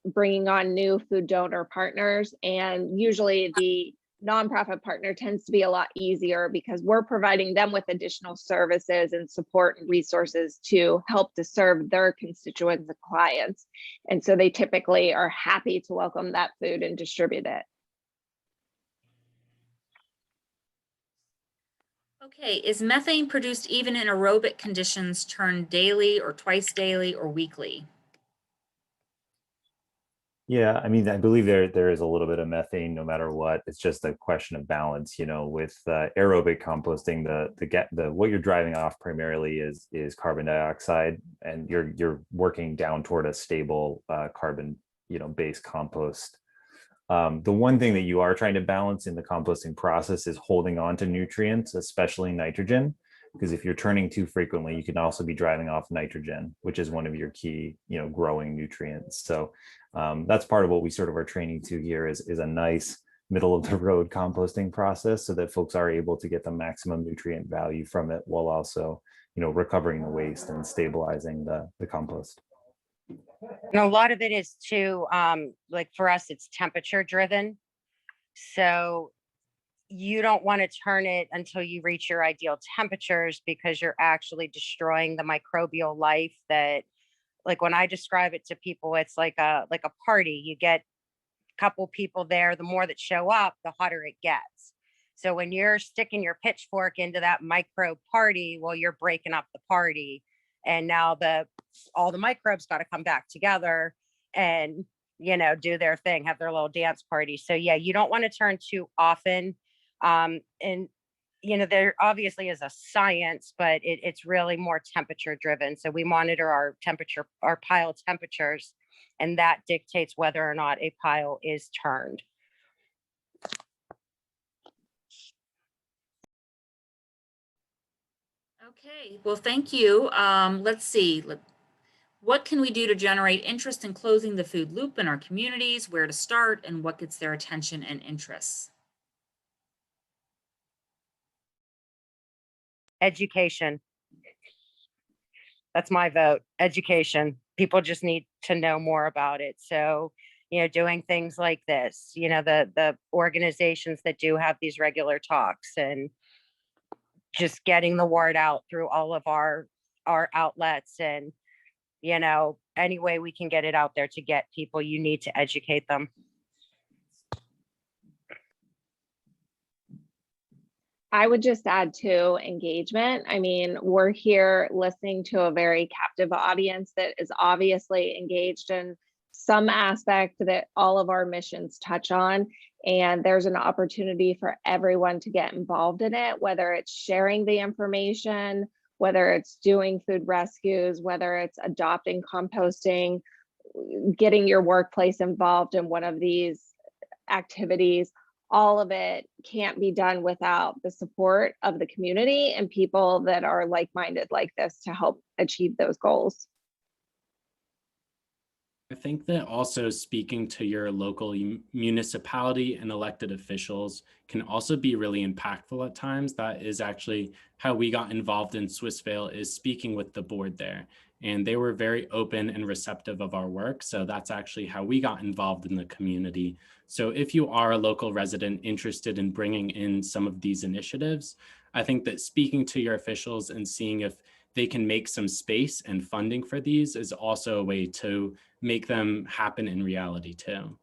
bringing on new food donor partners. And usually the nonprofit partner tends to be a lot easier because we're providing them with additional services and support and resources to help to serve their constituents and clients. And so they typically are happy to welcome that food and distribute it. Okay, is methane produced even in aerobic conditions turned daily or twice daily or weekly? Yeah, I mean, I believe there is a little bit of methane no matter what. It's just a question of balance, you know, with aerobic composting, the what you're driving off primarily is carbon dioxide, and you're working down toward a stable carbon, you know, based compost. The one thing that you are trying to balance in the composting process is holding on to nutrients, especially nitrogen, because if you're turning too frequently, you can also be driving off nitrogen, which is one of your key, you know, growing nutrients. So that's part of what we sort of are training to here is a nice middle of the road composting process so that folks are able to get the maximum nutrient value from it while also, you know, recovering the waste and stabilizing the compost. And a lot of it is too, like for us, it's temperature driven. So you don't want to turn it until you reach your ideal temperatures because you're actually destroying the microbial life that, like when I describe it to people, it's like a party. You get a couple people there, the more that show up, the hotter it gets. So when you're sticking your pitchfork into that microbe party, well, you're breaking up the party. And now all the microbes got to come back together and, you know, do their thing, have their little dance party. So yeah, you don't want to turn too often. And, you know, there obviously is a science, but it's really more temperature driven. So we monitor our pile temperatures, and that dictates whether or not a pile is turned. Okay, well, thank you. Let's see. What can we do to generate interest in closing the food loop in our communities? Where to start and what gets their attention and interests? Education. That's my vote. Education. People just need to know more about it. So, you know, doing things like this, you know, the organizations that do have these regular talks and just getting the word out through all of our outlets, and, you know, any way we can get it out there to get people, you need to educate them. I would just add to engagement. I mean, we're here listening to a very captive audience that is obviously engaged in some aspect that all of our missions touch on. And there's an opportunity for everyone to get involved in it, whether it's sharing the information, whether it's doing food rescues, whether it's adopting composting, getting your workplace involved in one of these activities. All of it can't be done without the support of the community and people that are like-minded like this to help achieve those goals. I think that also speaking to your local municipality and elected officials can also be really impactful at times. That is actually how we got involved in Swissvale, is speaking with the board there. And they were very open and receptive of our work. So that's actually how we got involved in the community. So if you are a local resident interested in bringing in some of these initiatives, I think that speaking to your officials and seeing if they can make some space and funding for these is also a way to make them happen in reality too.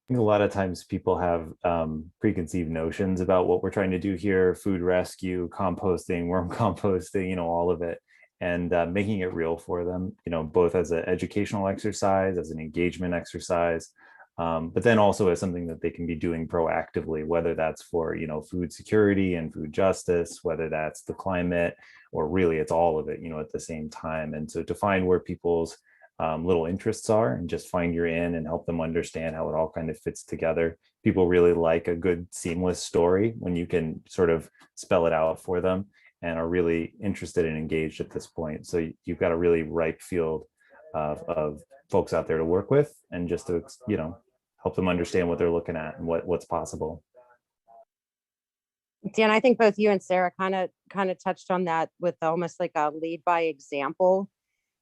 I think a lot of times people have preconceived notions about what we're trying to do here: food rescue, composting, worm composting, you know, all of it. and making it real for them, both as an educational exercise, as an engagement exercise, but then also as something that they can be doing proactively, whether that's for, food security and food justice, whether that's the climate, or really it's all of it, at the same time. And so to find where people's little interests are and just find your in and help them understand how it all kind of fits together. People really like a good seamless story when you can sort of spell it out for them and are really interested and engaged at this point. So you've got a really ripe field of folks out there to work with, and just to, help them understand what they're looking at and what's possible. Dan, I think both you and Sarah kind of touched on that with almost like a lead by example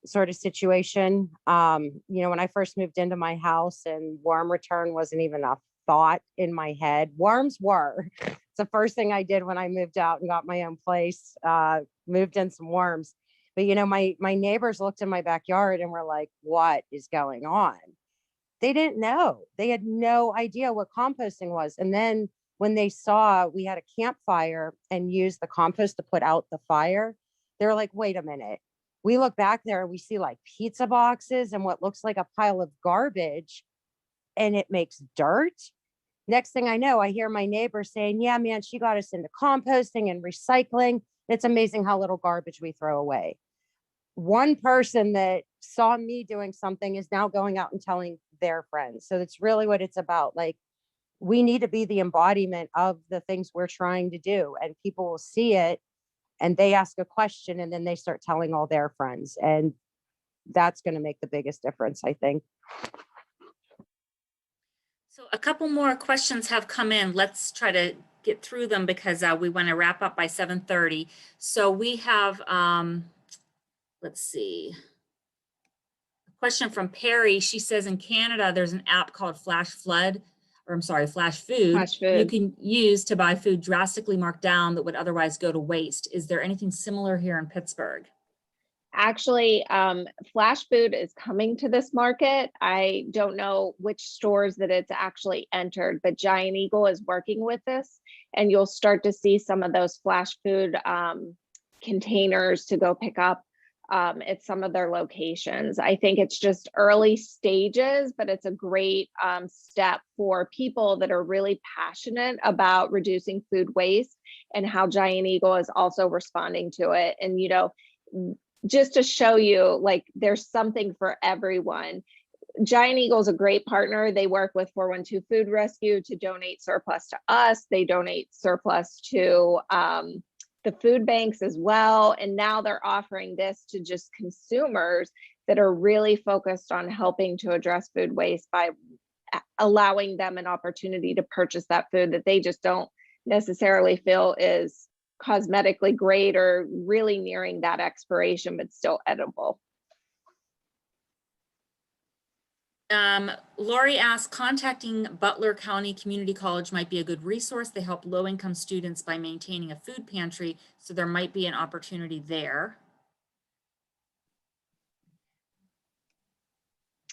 sort of situation. When I first moved into my house and worm return wasn't even a thought in my head, worms were. It's the first thing I did when I moved out and got my own place, moved in some worms. But, my neighbors looked in my backyard and were like, what is going on? They didn't know. They had no idea what composting was. And then when they saw we had a campfire and used the compost to put out the fire, they were like, wait a minute. We look back there and we see like pizza boxes and what looks like a pile of garbage, and it makes dirt. Next thing I know, I hear my neighbor saying, yeah, man, she got us into composting and recycling. It's amazing how little garbage we throw away. One person that saw me doing something is now going out and telling their friends. So that's really what it's about. Like, we need to be the embodiment of the things we're trying to do, and people will see it and they ask a question and then they start telling all their friends. And that's going to make the biggest difference, I think. So a couple more questions have come in. Let's try to get through them because we want to wrap up by 7:30. So we have, let's see, a question from Perry. She says in Canada, there's an app called Flash Food you can use to buy food drastically marked down that would otherwise go to waste. Is there anything similar here in Pittsburgh? Actually, Flash Food is coming to this market. I don't know which stores that it's actually entered, but Giant Eagle is working with this, and you'll start to see some of those Flash Food containers to go pick up at some of their locations. I think it's just early stages, but it's a great step for people that are really passionate about reducing food waste, and how Giant Eagle is also responding to it. And, just to show you, like, there's something for everyone. Giant Eagle is a great partner. They work with 412 Food Rescue to donate surplus to us. They donate surplus to the food banks as well. And now they're offering this to just consumers that are really focused on helping to address food waste by allowing them an opportunity to purchase that food that they just don't necessarily feel is cosmetically great or really nearing that expiration, but still edible. Lori asked, contacting Butler County Community College might be a good resource. They help low-income students by maintaining a food pantry, so there might be an opportunity there.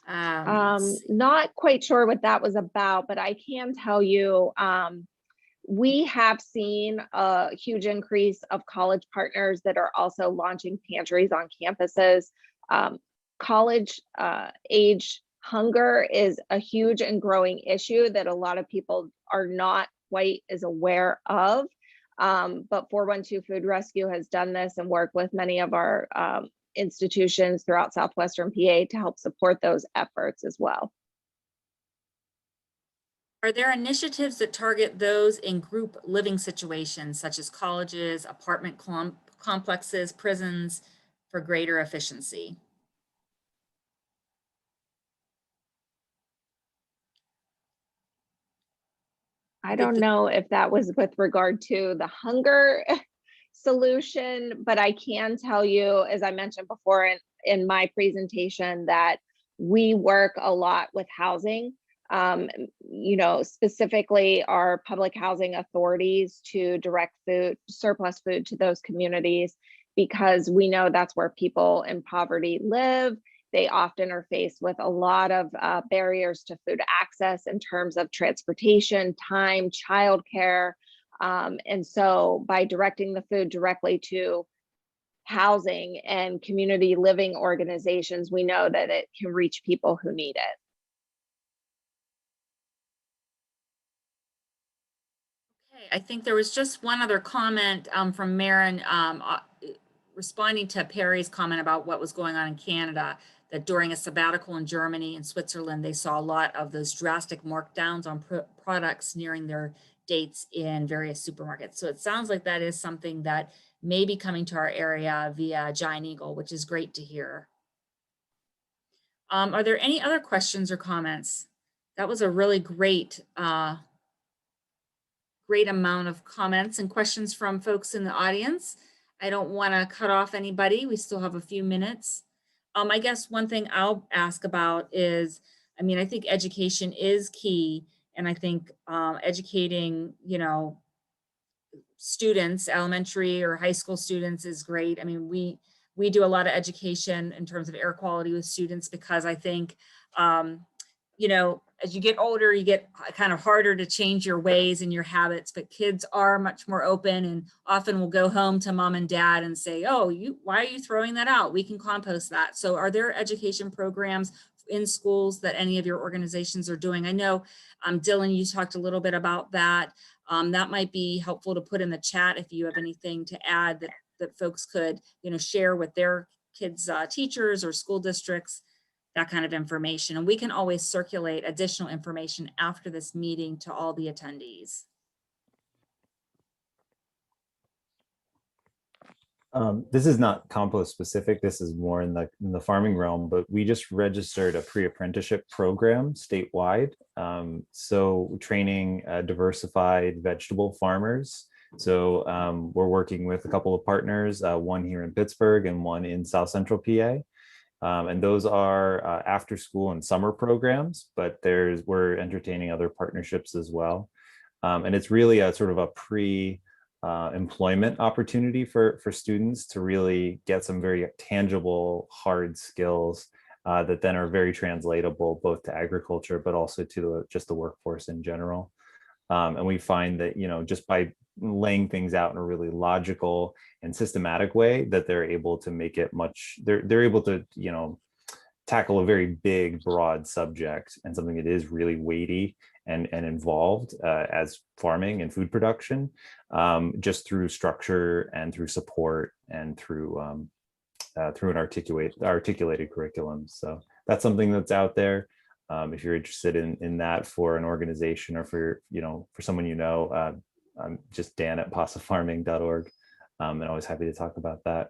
Not quite sure what that was about, but I can tell you, we have seen a huge increase of college partners that are also launching pantries on campuses. College age hunger is a huge and growing issue that a lot of people are not quite as aware of. But 412 Food Rescue has done this and worked with many of our institutions throughout Southwestern PA to help support those efforts as well. Are there initiatives that target those in group living situations, such as colleges, apartment complexes, prisons, for greater efficiency? I don't know if that was with regard to the hunger solution, but I can tell you, as I mentioned before in my presentation, that we work a lot with housing. Specifically our public housing authorities to direct surplus food to those communities, because we know that's where people in poverty live. They often are faced with a lot of barriers to food access in terms of transportation, time, childcare. And so by directing the food directly to housing and community living organizations, we know that it can reach people who need it. Okay, I think there was just one other comment from Maren responding to Perry's comment about what was going on in Canada, that during a sabbatical in Germany and Switzerland, they saw a lot of those drastic markdowns on products nearing their dates in various supermarkets. So it sounds like that is something that may be coming to our area via Giant Eagle, which is great to hear. Are there any other questions or comments? That was a really great amount of comments and questions from folks in the audience. I don't want to cut off anybody. We still have a few minutes. I guess one thing I'll ask about is, I mean, I think education is key. And I think educating, you know, students, elementary or high school students is great. I mean, we do a lot of education in terms of air quality with students, because I think, you know, as you get older, you get kind of harder to change your ways and your habits, but kids are much more open and often will go home to mom and dad and say, oh, why are you throwing that out? We can compost that. So are there education programs in schools that any of your organizations are doing? I know, Dylan, you talked a little bit about that. That might be helpful to put in the chat if you have anything to add that folks could, you know, share with their kids' teachers or school districts, that kind of information. And we can always circulate additional information after this meeting to all the attendees. This is not compost specific. This is more in the farming realm, but we just registered a pre-apprenticeship program statewide. So training diversified vegetable farmers. So we're working with a couple of partners, one here in Pittsburgh and one in South Central PA. And those are after school and summer programs, but we're entertaining other partnerships as well. And it's really a sort of a employment opportunity for students to really get some very tangible, hard skills that then are very translatable both to agriculture, but also to just the workforce in general. And we find that, you know, just by laying things out in a really logical and systematic way, that they're able to make it they're able to, you know, tackle a very big, broad subject and something that is really weighty and involved as farming and food production, just through structure and through support and through an articulated curriculum. So that's something that's out there. If you're interested in that for an organization or for, you know, for someone, you know, I'm just dan@pasafarming.org, and always happy to talk about that.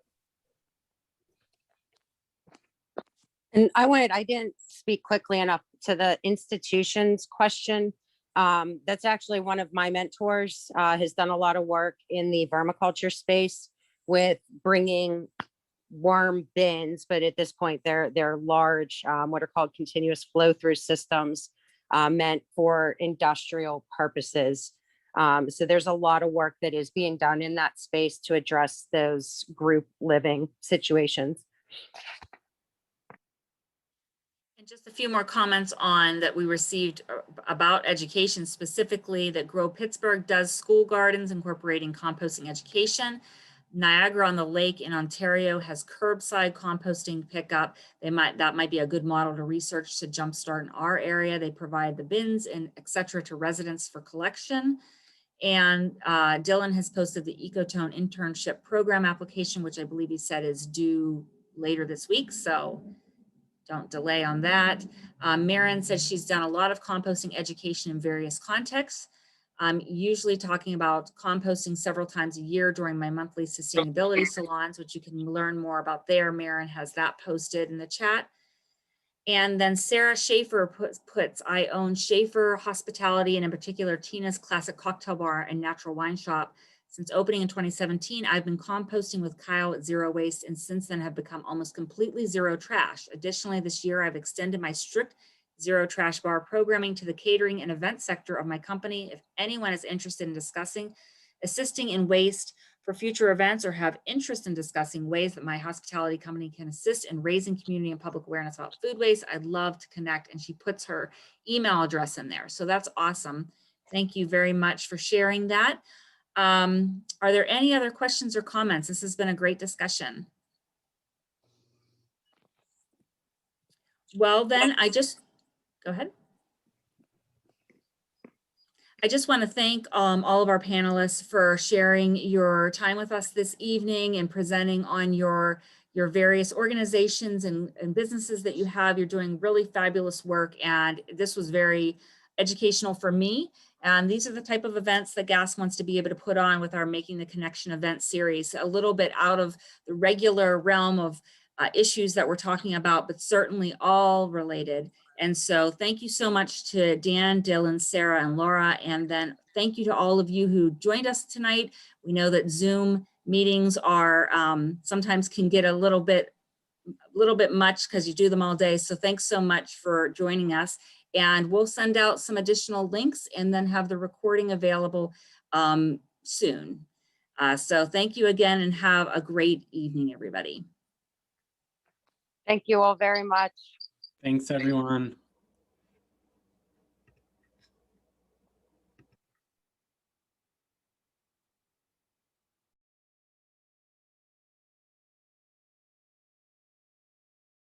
And I didn't speak quickly enough to the institutions question. That's actually one of my mentors, has done a lot of work in the vermiculture space with bringing worm bins, but at this point they're large, what are called continuous flow through systems, meant for industrial purposes. So there's a lot of work that is being done in that space to address those group living situations. And just a few more comments on that we received about education, specifically that Grow Pittsburgh does school gardens incorporating composting education. Niagara on the Lake in Ontario has curbside composting pickup. That might be a good model to research to jumpstart in our area. They provide the bins and et cetera to residents for collection. And Dylan has posted the Ecotone internship program application, which I believe he said is due later this week. So don't delay on that. Maren said she's done a lot of composting education in various contexts. I'm usually talking about composting several times a year during my monthly sustainability salons, which you can learn more about there. Maren has that posted in the chat. And then Sarah Schaefer puts, I own Schaefer Hospitality, and in particular, Tina's Classic Cocktail Bar and Natural Wine Shop. Since opening in 2017, I've been composting with Kyle at Zero Waste, and since then have become almost completely zero trash. Additionally, this year, I've extended my strict zero trash bar programming to the catering and event sector of my company. If anyone is interested in assisting in waste for future events, or have interest in discussing ways that my hospitality company can assist in raising community and public awareness about food waste, I'd love to connect. And she puts her email address in there. So that's awesome. Thank you very much for sharing that. Are there any other questions or comments? This has been a great discussion. Well, then go ahead. I just want to thank all of our panelists for sharing your time with us this evening and presenting on your various organizations and businesses that you have. You're doing really fabulous work, and this was very educational for me. And these are the type of events that GASP wants to be able to put on with our Making the Connection event series, a little bit out of the regular realm of issues that we're talking about, but certainly all related. And so thank you so much to Dan, Dylan, Sarah, and Laura. And then thank you to all of you who joined us tonight. We know that Zoom meetings are sometimes can get a little bit much because you do them all day. So thanks so much for joining us. And we'll send out some additional links and then have the recording available soon. So thank you again and have a great evening, everybody. Thank you all very much. Thanks, everyone.